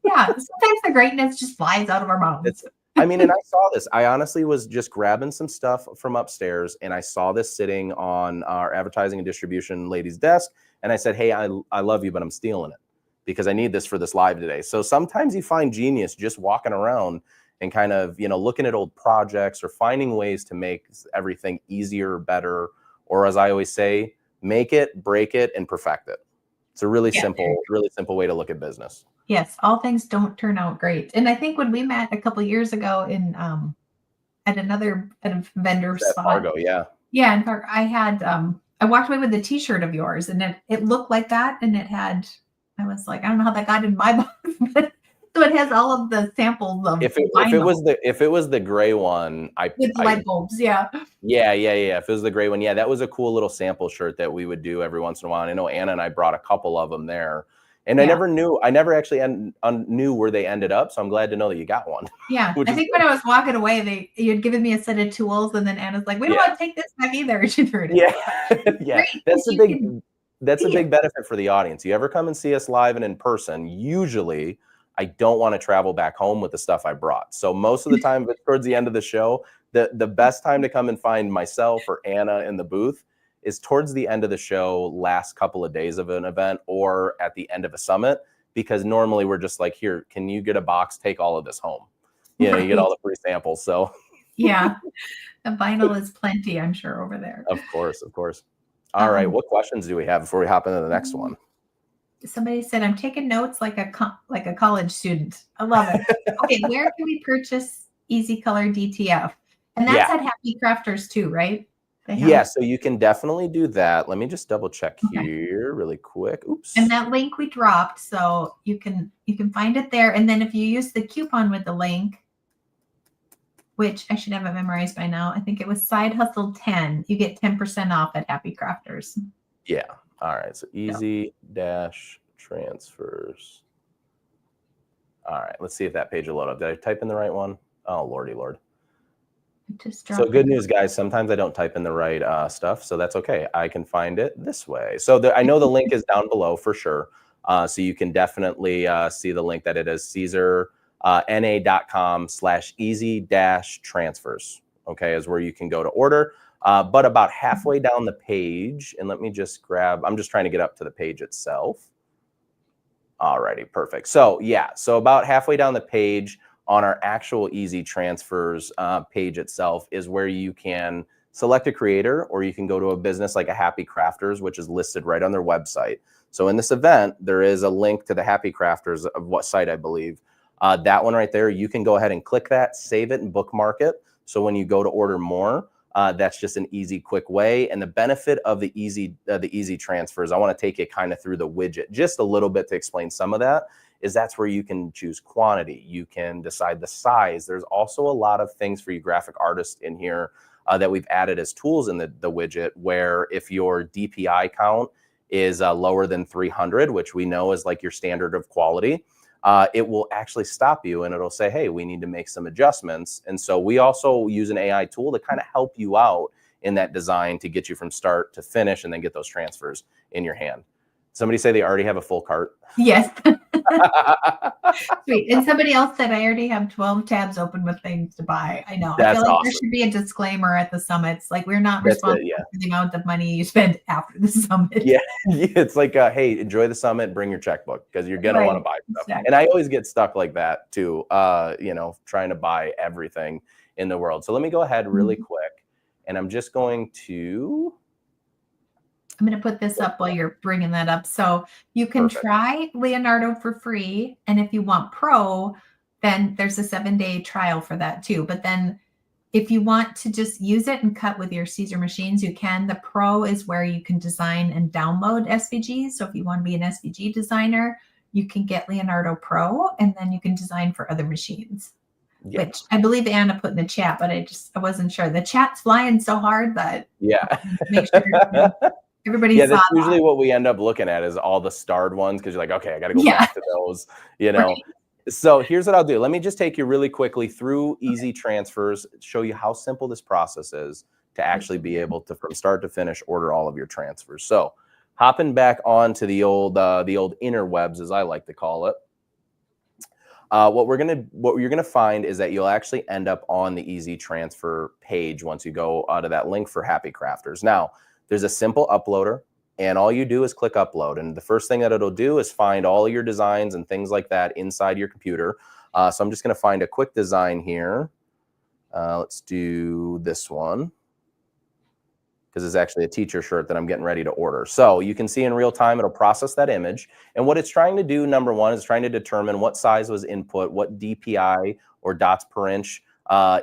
yeah, sometimes the greatness just flies out of our mouths. I mean, and I saw this. I honestly was just grabbing some stuff from upstairs, and I saw this sitting on our advertising and distribution lady's desk. And I said, hey, I love you, but I'm stealing it because I need this for this live today. So sometimes you find genius just walking around and kind of, you know, looking at old projects or finding ways to make everything easier, better, or as I always say, make it, break it, and perfect it. It's a really simple way to look at business. Yes, all things don't turn out great. And I think when we met a couple of years ago in at a vendor spot. Fargo, yeah. Yeah, in fact, I walked away with a T-shirt of yours, and it looked like that, and I was like, I don't know how that got in my box, but so it has all of the samples of if it was the gray one, with light bulbs, yeah. If it was the gray one, yeah, that was a cool little sample shirt that we would do every once in a while. And I know Anna and I brought a couple of them there. And I never actually knew where they ended up. So I'm glad to know that you got one. Yeah. I think when I was walking away, you had given me a set of tools, and then Anna's like, we don't want to take this back either. She threw it in. Yeah. That's a big benefit for the audience. You ever come and see us live and in person, usually I don't want to travel back home with the stuff I brought. So most of the time, but towards the end of the show, the best time to come and find myself or Anna in the booth is towards the end of the show, last couple of days of an event, or at the end of a summit, because normally we're just like, here, can you get a box, take all of this home? You know, you get all the free samples. So yeah, the vinyl is plenty, I'm sure, over there. Of course. All right, what questions do we have before we hop into the next one? Somebody said, I'm taking notes like a college student. I love it. Okay, where can we purchase Easy Color DTF? And that's at Happy Crafters too, right? Yeah, so you can definitely do that. Let me just double check here really quick. Oops. And that link we dropped, so you can find it there. And then if you use the coupon with the link, which I should have it memorized by now, I think it was Side Hustle 10, you get 10% off at Happy Crafters. Yeah. All right. So easy dash transfers. All right. Let's see if that page will load up. Did I type in the right one? Oh, Lordy Lord. So good news, guys. Sometimes I don't type in the right stuff, so that's okay. I can find it this way. So I know the link is down below for sure. So you can definitely see the link that it is CesarNA.com/easy-transfers. Okay, is where you can go to order. But about halfway down the page, and let me just I'm just trying to get up to the page itself. Alrighty, perfect. So yeah, so about halfway down the page, on our actual Easy Transfers page itself is where you can select a creator, or you can go to a business like a Happy Crafters, which is listed right on their website. So in this event, there is a link to the Happy Crafters of what site, I believe. That one right there, you can go ahead and click that, save it, and bookmark it. So when you go to order more, that's just an easy, quick way. And the benefit of the Easy Transfers, I want to take you kind of through the widget just a little bit to explain some of that. Is that's where you can choose quantity. You can decide the size. There's also a lot of things for you graphic artists in here that we've added as tools in the widget, where if your DPI count is lower than 300, which we know is like your standard of quality, it will actually stop you and it'll say, hey, we need to make some adjustments. And so we also use an AI tool to kind of help you out in that design to get you from start to finish and then get those transfers in your hand. Somebody say they already have a full cart. Yes. Sweet. And somebody else said, I already have 12 tabs open with things to buy. I know. That's I feel like awesome. There should be a disclaimer at the summits. Like, we're not responsible for the amount of money you spend after the summit. Yeah. It's like, hey, enjoy the summit, bring your checkbook, because you're going to want to buy stuff. Exactly. And I always get stuck like that too, you know, trying to buy everything in the world. So let me go ahead really quick. And I'm just going to put this up while you're bringing that up. So you can try Leonardo for free. And if you want Pro, then there's a 7-day trial for that too. But then If you want to just use it and cut with your Siser machines, you can. The Pro is where you can design and download SVGs. So if you want to be an SVG designer, you can get Leonardo Pro, and then you can design for other machines. Yeah. Which I believe Anna put in the chat, but I wasn't sure. The chat's flying so hard that make sure everybody that's usually what we end up looking at is all the starred ones, because you're like, okay, I got to go back to those, Right. So here's what I'll do. Let me just take you really quickly through easy transfers, show you how simple this process is to actually be able to, from start to finish, order all of your transfers. So hopping back onto the old interwebs, as I like to call it. What you're gonna find is that you'll actually end up on the easy transfer page once you go to that link for Happy Crafters. Now, there's a simple uploader, and all you do is click upload. And the first thing that it'll do is find all your designs and things like that inside your computer. So I'm just gonna find a quick design here. Let's do this one, because it's actually a teacher shirt that I'm getting ready to order. So you can see in real time, it'll process that image. And what it's trying to do, number one, is trying to determine what size was input, what DPI or dots per inch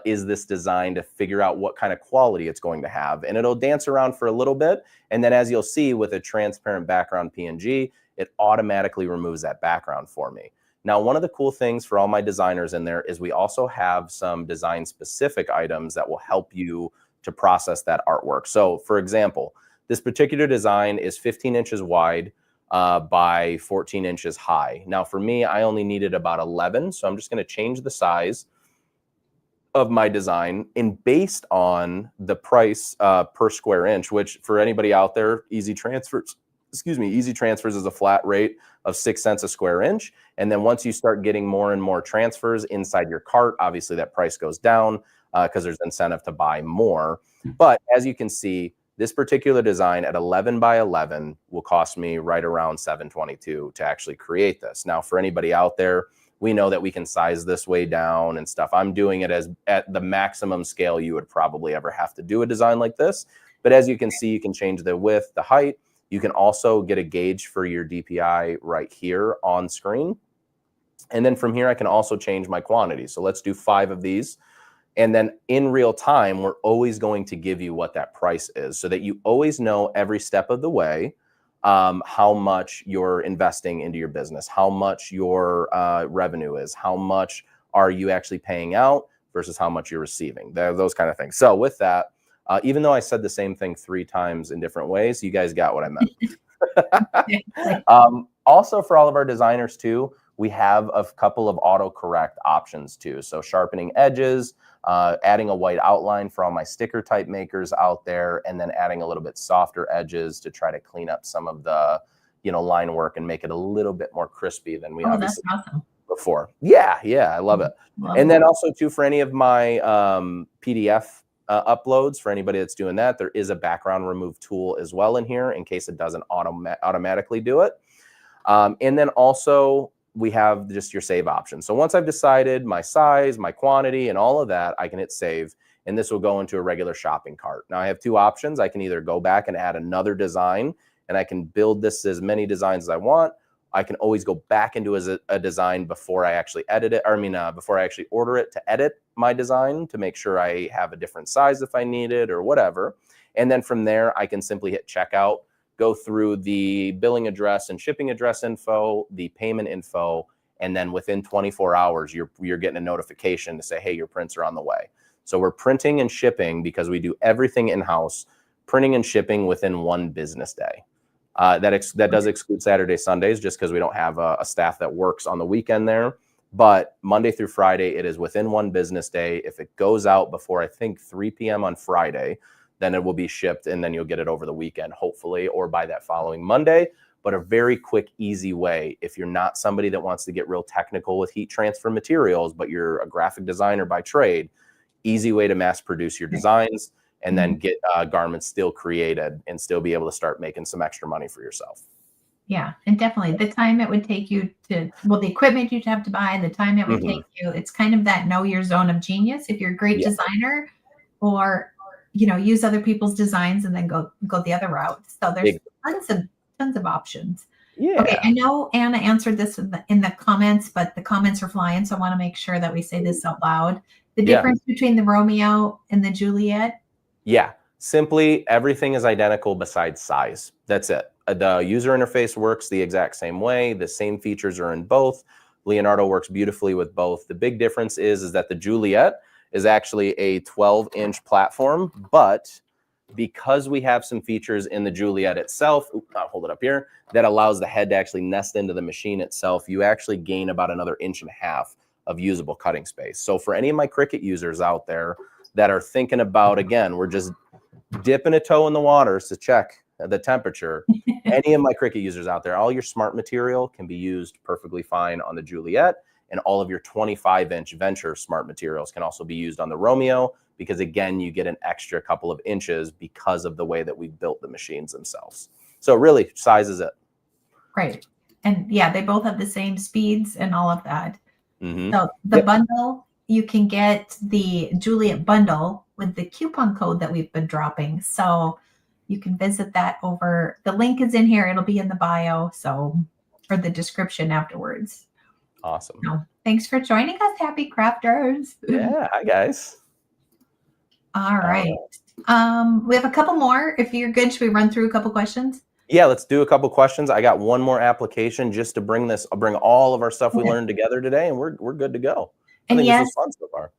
is this design, to figure out what kind of quality it's going to have. And it'll dance around for a little bit. And then as you'll see with a transparent background PNG, it automatically removes that background for me. Now, one of the cool things for all my designers in there is we also have some design specific items that will help you to process that artwork. So for example, this particular design is 15 inches wide by 14 inches high. Now for me, I only needed about 11. So I'm just gonna change the size of my design, and based on the price per square inch, which for anybody out there, Easy Transfers is a flat rate of 6 cents a square inch. And then once you start getting more and more transfers inside your cart, obviously that price goes down because there's incentive to buy more. But as you can see, this particular design at 11 by 11 will cost me right around $7.22 to actually create this. Now, for anybody out there, we know that we can size this way down and stuff. I'm doing it as at the maximum scale you would probably ever have to do a design like this. But as you can see, you can change the width, the height. You can also get a gauge for your DPI right here on screen. And then from here, I can also change my quantity. So let's do 5 of these. And then in real time, we're always going to give you what that price is, so that you always know every step of the way how much you're investing into your business, how much your revenue is, how much are you actually paying out versus how much you're receiving, those kind of things. So with that, even though I said the same thing 3 times in different ways, you guys got what I meant. Also, for all of our designers too, we have a couple of autocorrect options too. So sharpening edges, adding a white outline for all my sticker type makers out there, and then adding a little bit softer edges to try to clean up some of the, line work and make it a little bit more crispy than we obviously before. Yeah, I love it. And then also too, for any of my PDF uploads, for anybody that's doing that, there is a background remove tool as well in here in case it doesn't automatically do it. And then also we have just your save option. So once I've decided my size, my quantity, and all of that, I can hit save, and this will go into a regular shopping cart. Now I have 2 options. I can either go back and add another design, and I can build this as many designs as I want. I can always go back into a design before I actually edit it, before I actually order it, to edit my design to make sure I have a different size if I need it or whatever. And then from there, I can simply hit checkout, go through the billing address and shipping address info, the payment info, and then within 24 hours, you're getting a notification to say, hey, your prints are on the way. So we're printing and shipping, because we do everything in-house, printing and shipping within 1 business day. That does exclude Saturday, Sundays, just because we don't have a staff that works on the weekend there. But Monday through Friday, it is within 1 business day. If it goes out before, I think, 3 p.m. on Friday, then it will be shipped, and then you'll get it over the weekend, hopefully, or by that following Monday. But a very quick, easy way, if you're not somebody that wants to get real technical with heat transfer materials, but you're a graphic designer by trade, easy way to mass produce your designs and then get garments still created and still be able to start making some extra money for yourself. Yeah, and definitely the time it would take you to, the equipment you'd have to buy, the time it would take you, it's kind of that know your zone of genius. If you're a great designer, or use other people's designs and then go the other route. So there's tons of options. Yeah. Okay, I know Anna answered this in the comments, but the comments are flying, so I want to make sure that we say this out loud. The difference between the Romeo and the Juliet? Yeah, simply everything is identical besides size. That's it. The user interface works the exact same way. The same features are in both. Leonardo works beautifully with both. The big difference is that the Juliet is actually a 12-inch platform, but because we have some features in the Juliet itself, I'll hold it up here, that allows the head to actually nest into the machine itself, you actually gain about another 1.5 inches of usable cutting space. So for any of my Cricut users out there that are thinking about, again, we're just dipping a toe in the waters to check the temperature. Any of my Cricut users out there, all your smart material can be used perfectly fine on the Juliet, and all of your 25-inch Venture smart materials can also be used on the Romeo, because again, you get an extra couple of inches because of the way that we built the machines themselves. So really, size is it. Right. And yeah, they both have the same speeds and all of that. Mm-hmm. So the bundle, you can get the Juliet bundle with the coupon code that we've been dropping. So you can visit that over. The link is in here. It'll be in the bio. So, or the description afterwards. Awesome. So, thanks for joining us, happy crafters. Yeah. Hi, guys. All right. We have a couple more. If you're good, should we run through a couple questions? Yeah, let's do a couple questions. I got one more application just to bring this. I'll bring all of our stuff we learned together today, and we're good to go. I think this was fun so far.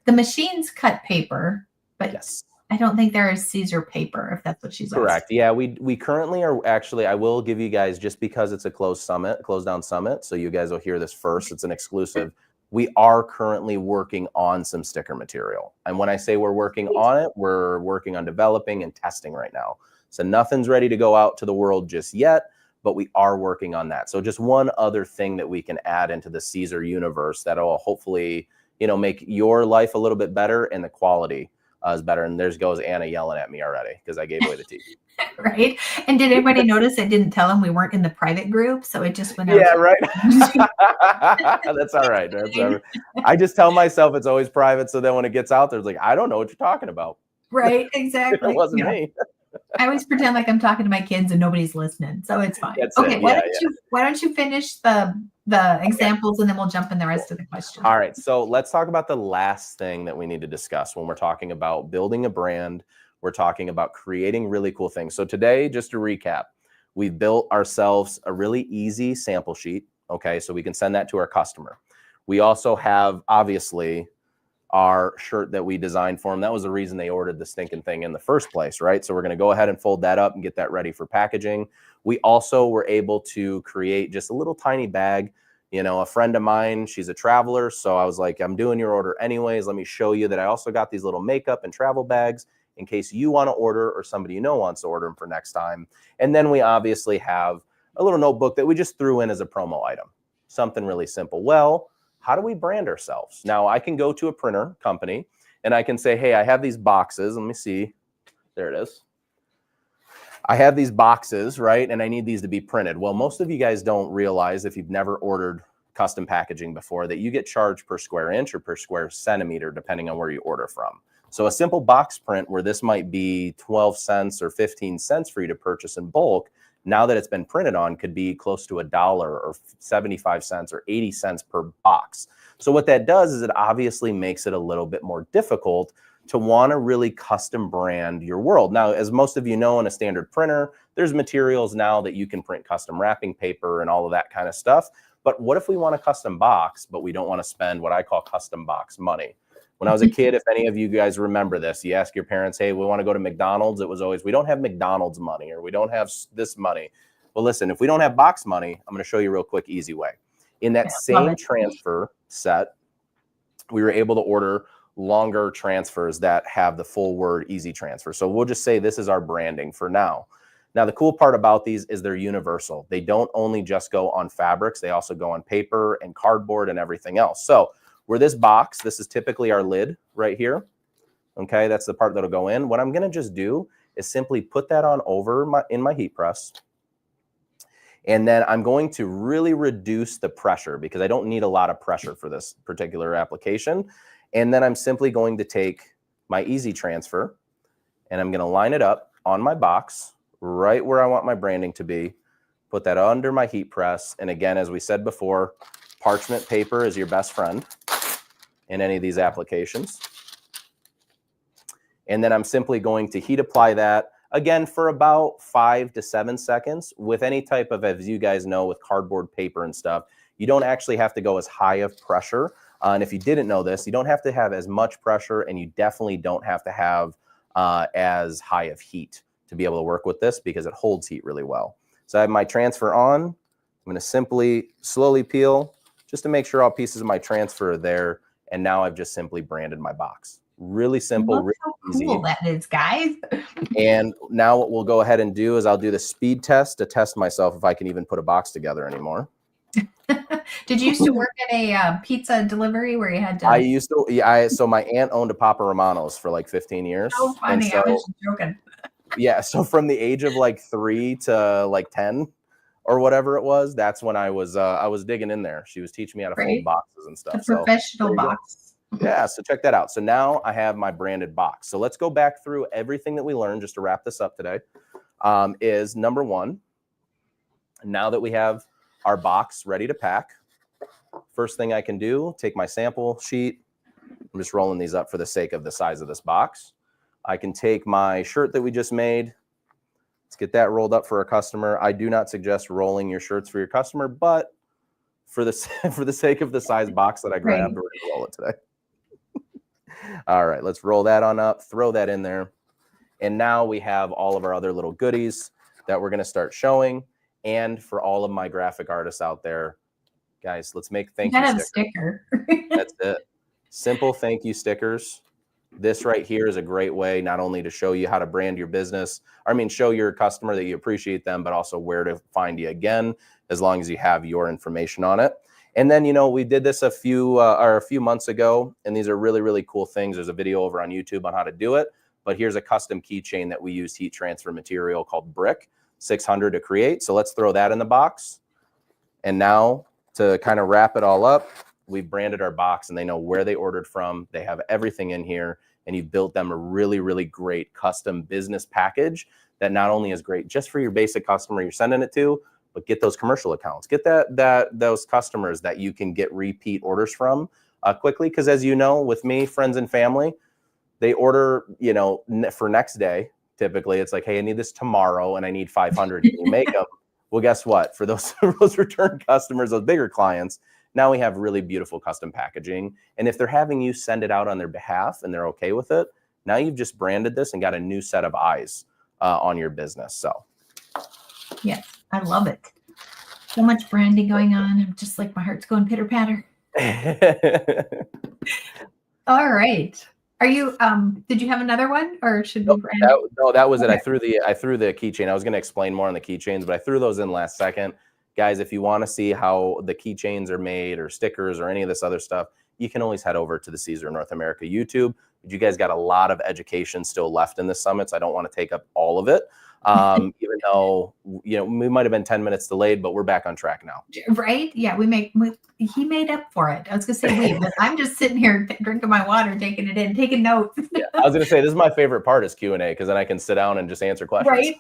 The machines cut paper, but yes, I don't think there is Siser paper, if that's what she's correct. asking. Yeah, we currently are actually. I will give you guys, just because it's a closed down summit, so you guys will hear this first. It's an exclusive. We are currently working on some sticker material, and when I say we're working on it, we're working on developing and testing right now. So nothing's ready to go out to the world just yet, but we are working on that. So just one other thing that we can add into the Siser universe that'll hopefully, make your life a little bit better, and the quality is better. And there's goes Anna yelling at me already because I gave away the TV. Right. And did anybody notice I didn't tell them we weren't in the private group? So it just went out. Yeah, right. That's all right. That's all right. I just tell myself it's always private. So then when it gets out there, it's like, I don't know what you're talking about. Right. Exactly. It wasn't me. I always pretend like I'm talking to my kids and nobody's listening. So it's fine. That's okay. it. Why don't you finish the examples and then we'll jump in the rest of the questions. All right. So let's talk about the last thing that we need to discuss when we're talking about building a brand. We're talking about creating really cool things. So today, just to recap, we've built ourselves a really easy sample sheet. Okay. So we can send that to our customer. We also have, obviously, our shirt that we designed for them. That was the reason they ordered the stinking thing in the first place, right? So we're going to go ahead and fold that up and get that ready for packaging. We also were able to create just a little tiny bag. A friend of mine, she's a traveler. So I was like, I'm doing your order anyways. Let me show you that I also got these little makeup and travel bags in case you want to order or somebody wants to order them for next time. And then we obviously have a little notebook that we just threw in as a promo item. Something really simple. Well, how do we brand ourselves? Now, I can go to a printer company and I can say, hey, I have these boxes. Let me see. There it is. I have these boxes, right? And I need these to be printed. Well, most of you guys don't realize, if you've never ordered custom packaging before, that you get charged per square inch or per square centimeter, depending on where you order from. So a simple box print where this might be 12 cents or 15 cents for you to purchase in bulk, now that it's been printed on, could be close to $1 or 75 cents or 80 cents per box. So what that does is it obviously makes it a little bit more difficult to want to really custom brand your world. Now, as most of you know, in a standard printer, there's materials now that you can print custom wrapping paper and all of that kind of stuff. But what if we want a custom box, but we don't want to spend what I call custom box money? When I was a kid, if any of you guys remember this, you ask your parents, hey, we want to go to McDonald's. It was always, we don't have McDonald's money, or we don't have this money. Well, listen, if we don't have box money, I'm going to show you a real quick, easy way. In that same transfer set, we were able to order longer transfers that have the full word easy transfer. So we'll just say this is our branding for now. Now, the cool part about these is they're universal. They don't only just go on fabrics. They also go on paper and cardboard and everything else. So where this box, this is typically our lid right here. Okay, that's the part that'll go in. What I'm going to just do is simply put that on over in my heat press. And then I'm going to really reduce the pressure because I don't need a lot of pressure for this particular application. And then I'm simply going to take my easy transfer and I'm going to line it up on my box right where I want my branding to be. Put that under my heat press. And again, as we said before, parchment paper is your best friend. in any of these applications. And then I'm simply going to heat apply that again for about 5 to 7 seconds. With any type of, as you guys know, with cardboard paper and stuff, you don't actually have to go as high of pressure. And if you didn't know this, you don't have to have as much pressure, and you definitely don't have to have as high of heat to be able to work with this, because it holds heat really well. So I have my transfer on. I'm going to simply slowly peel just to make sure all pieces of my transfer are there. And now I've just simply branded my box. Really simple, Look really how easy. cool that is, guys. And now what we'll go ahead and do is I'll do the speed test to test myself if I can even put a box together anymore. Did you used to work at a pizza delivery where you had to? I used to, yeah. So my aunt owned a Papa Romano's for like 15 years. So funny. So, I was joking. yeah. So from the age of like 3 to like 10 or whatever it was, that's when I was digging in there. She was teaching me how to fold boxes and stuff. The professional box. Yeah. So check that out. So now I have my branded box. So let's go back through everything that we learned just to wrap this up today. Is number one, now that we have our box ready to pack, first thing I can do, take my sample sheet. I'm just rolling these up for the sake of the size of this box. I can take my shirt that we just made. Let's get that rolled up for a customer. I do not suggest rolling your shirts for your customer, but for the sake of the size box that I grabbed, we're going to roll it today. All right, let's roll that on up, throw that in there. And now we have all of our other little goodies that we're going to start showing. And for all of my graphic artists out there, guys, let's make thank you sticker. That's it. Simple thank you stickers. This right here is a great way not only to show you how to brand your business, show your customer that you appreciate them, but also where to find you again, as long as you have your information on it. And then, we did this a few months ago, and these are really, really cool things. There's a video over on YouTube on how to do it, but here's a custom keychain that we use heat transfer material called Brick 600 to create. So let's throw that in the box. And now to kind of wrap it all up, we've branded our box and they know where they ordered from. They have everything in here, and you've built them a really, really great custom business package that not only is great just for your basic customer you're sending it to, but get those commercial accounts, get those customers that you can get repeat orders from quickly. Because as you know, with me, friends and family, they order, for next day. Typically it's like, hey, I need this tomorrow and I need 500. Can you make them? Well, guess what? For those return customers, those bigger clients, now we have really beautiful custom packaging. And if they're having you send it out on their behalf and they're okay with it, now you've just branded this and got a new set of eyes on your business. So, yes, I love it. So much branding going on. I'm just like, my heart's going pitter patter. All right. Are you? Did you have another one, or should we brand? That was okay. It. I threw the keychain. I was going to explain more on the keychains, but I threw those in last second. Guys, if you want to see how the keychains are made or stickers or any of this other stuff, you can always head over to the Siser North America YouTube. You guys got a lot of education still left in this summit, so I don't want to take up all of it. Even though, we might have been 10 minutes delayed, but we're back on track now. Right? Yeah, he made up for it. I was going to say, but I'm just sitting here drinking my water, taking it in, taking notes. Yeah, I was going to say, this is my favorite part is Q&A, because then I can sit down and just answer questions. Right?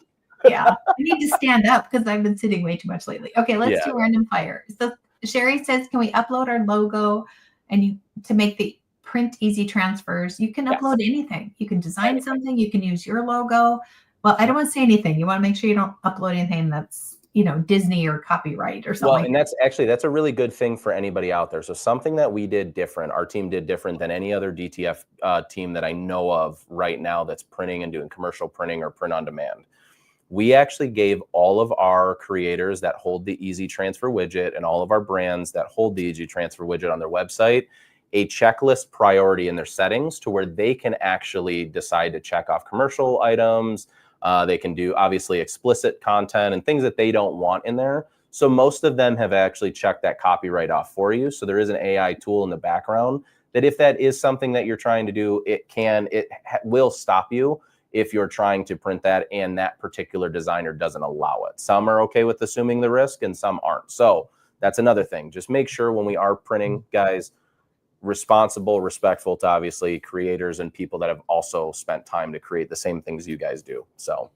Yeah. I need to stand up because I've been sitting way too much lately. Okay, let's do random fire. So Sherry says, can we upload our logo to make the print easy transfers? You can upload anything. You can design something. You can use your logo. Well, I don't want to say anything. You want to make sure you don't upload anything that's, Disney or copyright or something. Well, and that's a really good thing for anybody out there. So something that we did different, our team did different than any other DTF team that I know of right now that's printing and doing commercial printing or print on demand. We actually gave all of our creators that hold the Easy Transfer widget and all of our brands that hold the Easy Transfer widget on their website a checklist priority in their settings to where they can actually decide to check off commercial items. They can do obviously explicit content and things that they don't want in there. So most of them have actually checked that copyright off for you. So there is an AI tool in the background that if that is something that you're trying to do, it will stop you if you're trying to print that and that particular designer doesn't allow it. Some are okay with assuming the risk and some aren't. So that's another thing. Just make sure when we are printing, guys, responsible, respectful to obviously creators and people that have also spent time to create the same things you guys do. So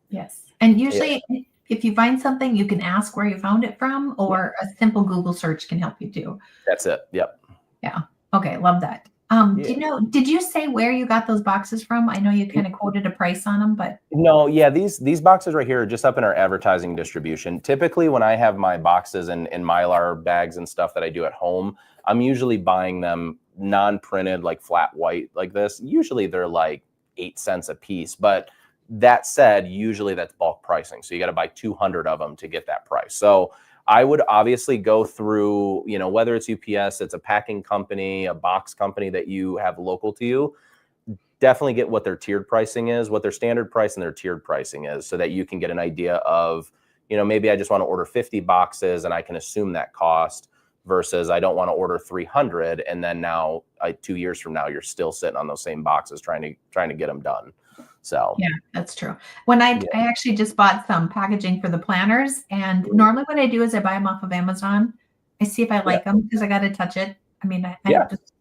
yes. And usually if you find something, you can ask where you found it from, or a simple Google search can help you too. That's it. Yep. Yeah. Okay, love that. Yeah. Did you say where you got those boxes from? I know you kind of quoted a price on them, but No, yeah, these boxes right here are just up in our advertising distribution. Typically, when I have my boxes and Mylar bags and stuff that I do at home, I'm usually buying them non-printed, like flat white like this. Usually they're like 8 cents a piece. But that said, usually that's bulk pricing. So you got to buy 200 of them to get that price. So I would obviously go through, whether it's UPS, it's a packing company, a box company that you have local to you, definitely get what their tiered pricing is, what their standard price and their tiered pricing is, so that you can get an idea of, maybe I just want to order 50 boxes and I can assume that cost versus I don't want to order 300. And then now 2 years from now, you're still sitting on those same boxes trying to get them done. So yeah, that's true. When I actually just bought some packaging for the planners, and normally what I do is I buy them off of Amazon. I see if I like them because I got to touch it. I mean, I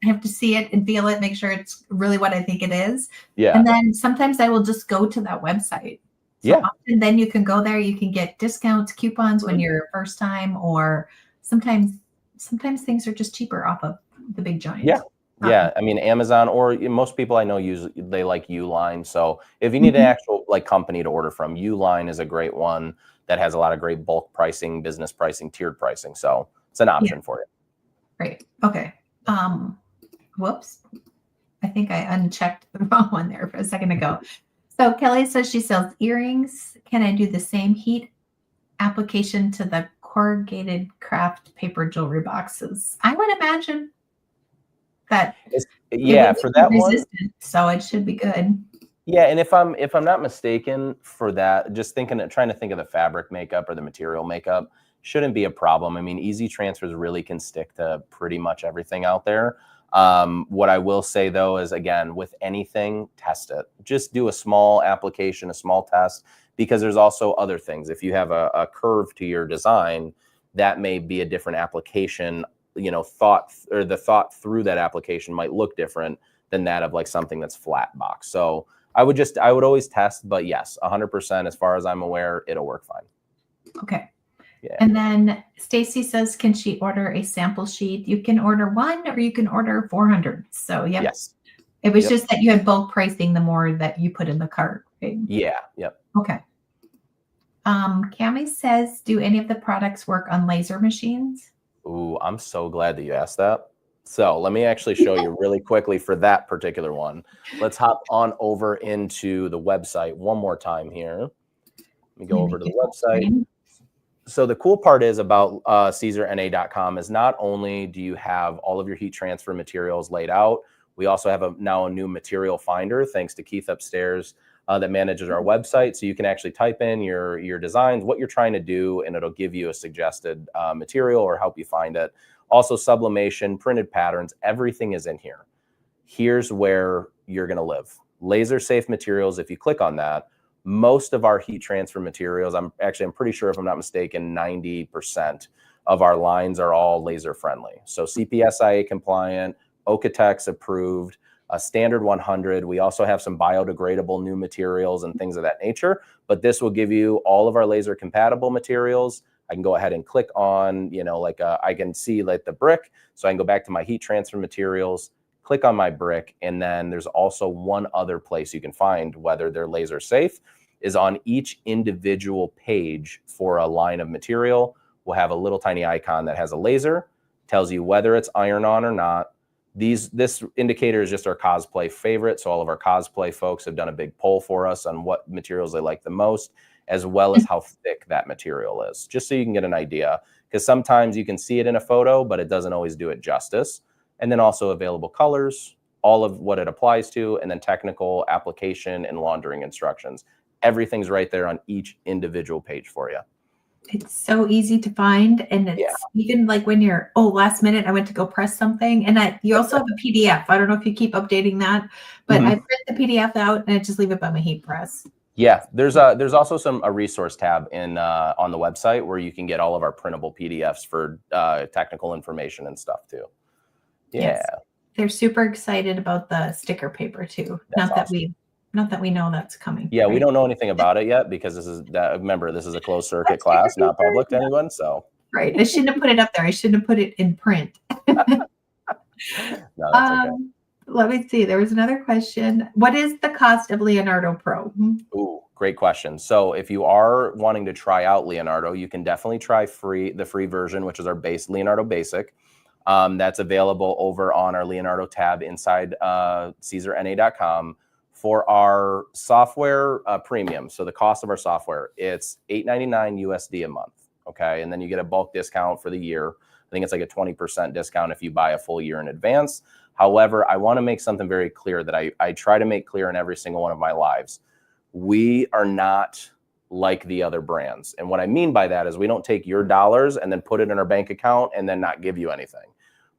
have to see it and feel it, make sure it's really what I think it is. Yeah. And then sometimes I will just go to that website. So often then you can go there, you can get discounts, coupons when you're first time, or sometimes things are just cheaper off of the big giant. Yeah. Yeah, I mean, Amazon, or most people I know they like Uline. So if you need an actual like company to order from, Uline is a great one that has a lot of great bulk pricing, business pricing, tiered pricing. So it's an option for you. Great. Okay. Whoops. I think I unchecked the wrong one there for a second ago. So Kelly says she sells earrings. Can I do the same heat application to the corrugated craft paper jewelry boxes? I would imagine that for that one, so it should be good. Yeah, and if I'm not mistaken for that, just trying to think of the fabric makeup or the material makeup, shouldn't be a problem. I mean, easy transfers really can stick to pretty much everything out there. What I will say though is, again, with anything, test it. Just do a small application, a small test, because there's also other things. If you have a curve to your design, that may be a different application. The thought through that application might look different than that of like something that's flat box. So I would always test, but yes, 100%, as far as I'm aware, it'll work fine. Okay. Yeah. And then Stacy says, can she order a sample sheet? You can order one, or you can order 400. So yes, it was just that you had bulk pricing the more that you put in the cart. Right? Yeah. Yep. Okay. Cami says, do any of the products work on laser machines? Ooh, I'm so glad that you asked that. So let me actually show you really quickly for that particular one. Let's hop on over into the website one more time here. Let me go over to the website. So the cool part is about SiserNA.com is not only do you have all of your heat transfer materials laid out, we also have now a new material finder, thanks to Keith upstairs, that manages our website. So you can actually type in your designs, what you're trying to do, and it'll give you a suggested material or help you find it. Also sublimation, printed patterns, everything is in here. Here's where you're going to live. Laser safe materials. If you click on that, most of our heat transfer materials, I'm pretty sure, if I'm not mistaken, 90% of our lines are all laser friendly. So CPSIA compliant, Okotex approved, standard 100. We also have some biodegradable new materials and things of that nature, but this will give you all of our laser compatible materials. I can go ahead and click on, I can see like the brick. So I can go back to my heat transfer materials, click on my brick. And then there's also one other place you can find whether they're laser safe is on each individual page for a line of material. We'll have a little tiny icon that has a laser, tells you whether it's iron on or not. This indicator is just our cosplay favorite. So all of our cosplay folks have done a big poll for us on what materials they like the most, as well as how thick that material is, just so you can get an idea. Because sometimes you can see it in a photo, but it doesn't always do it justice. And then also available colors, all of what it applies to, and then technical application and laundering instructions. Everything's right there on each individual page for you. It's so easy to find, and it's even like when you're last minute I went to go press something, and you also have a PDF. I don't know if you keep updating that, but I print the PDF out and I just leave it by my heat press. Yeah, there's also a resource tab on the website where you can get all of our printable PDFs for technical information and stuff too. Yeah, yes. They're super excited about the sticker paper too. That's awesome. Not that we know that's coming. Yeah, right? We don't know anything about it yet because remember, this is a closed circuit class, not public to anyone. So right, I shouldn't have put it up there. I shouldn't have put it in print. No, that's okay. Let me see. There was another question. What is the cost of Leonardo Pro? Ooh, great question. So if you are wanting to try out Leonardo, you can definitely try the free version, which is our base Leonardo Basic. That's available over on our Leonardo tab inside CaesarNA.com. For our software premium, so the cost of our software, it's $8.99 USD a month. Okay, and then you get a bulk discount for the year. I think it's like a 20% discount if you buy a full year in advance. However, I want to make something very clear that I try to make clear in every single one of my lives. We are not like the other brands. And what I mean by that is we don't take your dollars and then put it in our bank account and then not give you anything.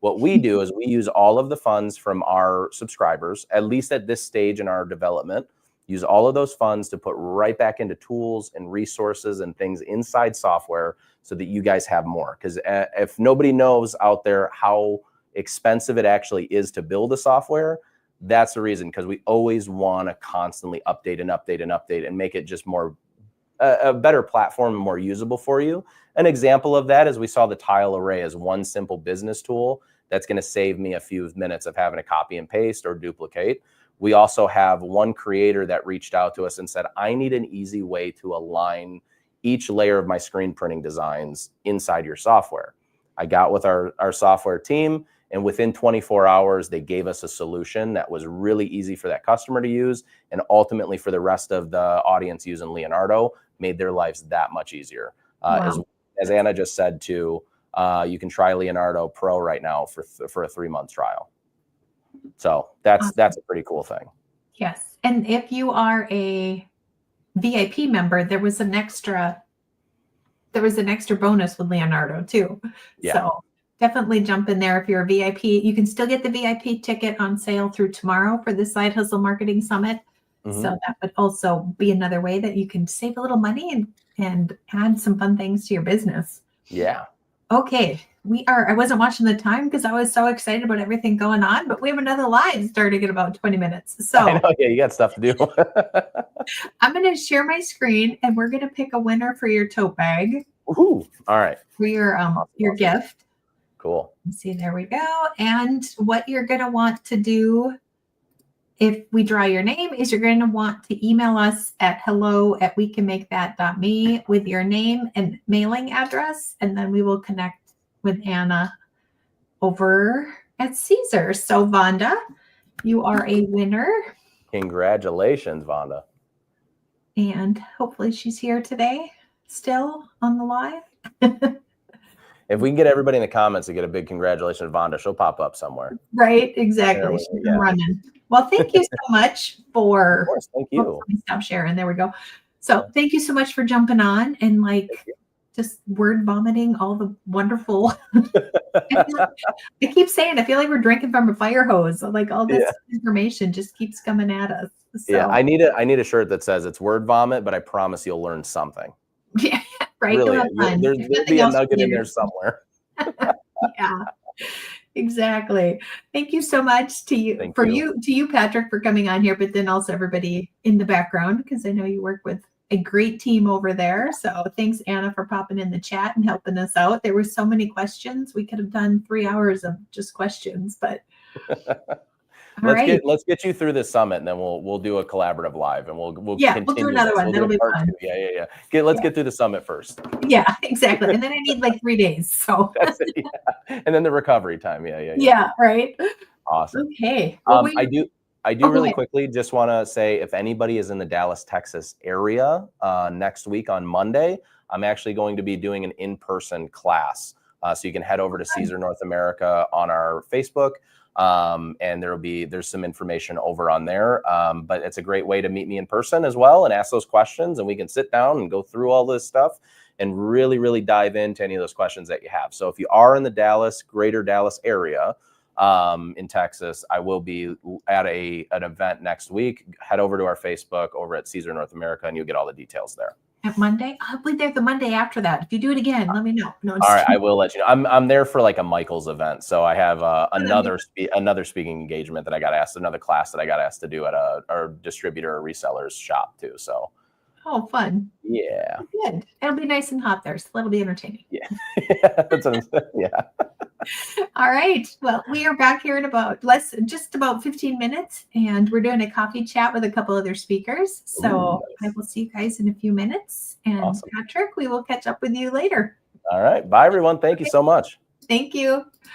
What we do is we use all of the funds from our subscribers, at least at this stage in our development, use all of those funds to put right back into tools and resources and things inside software so that you guys have more. Because if nobody knows out there how expensive it actually is to build a software, that's the reason, because we always want to constantly update and update and update and make it just more a better platform and more usable for you. An example of that is we saw the tile array as one simple business tool that's going to save me a few minutes of having to copy and paste or duplicate. We also have one creator that reached out to us and said, I need an easy way to align each layer of my screen printing designs inside your software. I got with our software team, and within 24 hours, they gave us a solution that was really easy for that customer to use. And ultimately for the rest of the audience using Leonardo, made their lives that much easier. Wow. As Anna just said too, you can try Leonardo Pro right now for a 3-month trial. So that's a pretty cool thing. Yes. And if you are a VIP member, there was an extra bonus with Leonardo too. Yeah. So definitely jump in there if you're a VIP. You can still get the VIP ticket on sale through tomorrow for the Side Hustle Marketing Summit. Mm-hmm. So that would also be another way that you can save a little money and add some fun things to your business. Yeah. Okay. I wasn't watching the time because I was so excited about everything going on, but we have another live starting in about 20 minutes. So I know, yeah, you got stuff to do. I'm going to share my screen and we're going to pick a winner for your tote bag. Ooh, all right. For your awesome. Gift. Cool. Let's see, there we go. And what you're going to want to do if we draw your name is you're going to want to email us at hello@wecanmakethat.me with your name and mailing address, and then we will connect with Anna over at Siser. So Vonda, you are a winner. Congratulations, Vonda. And hopefully she's here today, still on the live. If we can get everybody in the comments to get a big congratulations, Vonda, she'll pop up somewhere. Right, exactly. She's been running. Well, thank you so much for. Of course, thank you. Stop sharing. There we go. So thank you so much for jumping on and just word vomiting all the wonderful. I keep saying I feel like we're drinking from a fire hose. Like all this information just keeps coming at us. So. Yeah, I need a shirt that says it's word vomit, but I promise you'll learn something. Yeah, right. Really, there'll be a nugget in there somewhere. Yeah, exactly. Thank you so much to you to you, Patrick, for coming on here, but then also everybody in the background, because I know you work with a great team over there. So thanks, Anna, for popping in the chat and helping us out. There were so many questions. We could have done 3 hours of just questions, but let's get you through this summit, and then we'll do a collaborative live, and we'll continue. We'll do another one. That'll be fun. Yeah. Let's get through the summit first. Yeah, exactly. And then I need like 3 days. So that's it, yeah. And then the recovery time. Yeah. Yeah, right. Awesome. Okay. Well, I do really quickly just want to say, if anybody is in the Dallas, Texas area next week on Monday, I'm actually going to be doing an in-person class. So you can head over to Siser North America on our Facebook. And there's some information over on there. But it's a great way to meet me in person as well and ask those questions, and we can sit down and go through all this stuff and really, really dive into any of those questions that you have. So if you are in the greater Dallas area, in Texas, I will be at an event next week. Head over to our Facebook over at Siser North America, and you'll get all the details there. At Monday? I'll be there the Monday after that. If you do it again, let me know. No, all right, I will let you know. I'm there for like a Michael's event, so I have another speaking engagement that I got asked, another class that I got asked to do at our distributor or reseller's shop too. So Oh, fun. Yeah. Good. It'll be nice and hot there, so that'll be entertaining. Yeah. That's what I'm saying. Yeah. All right. Well, we are back here in just about 15 minutes, and we're doing a coffee chat with a couple other speakers. So Ooh, I nice. will see you guys in a few minutes. And Awesome. Patrick, we will catch up with you later. All right. Bye, everyone. Thank you so much. Thank you.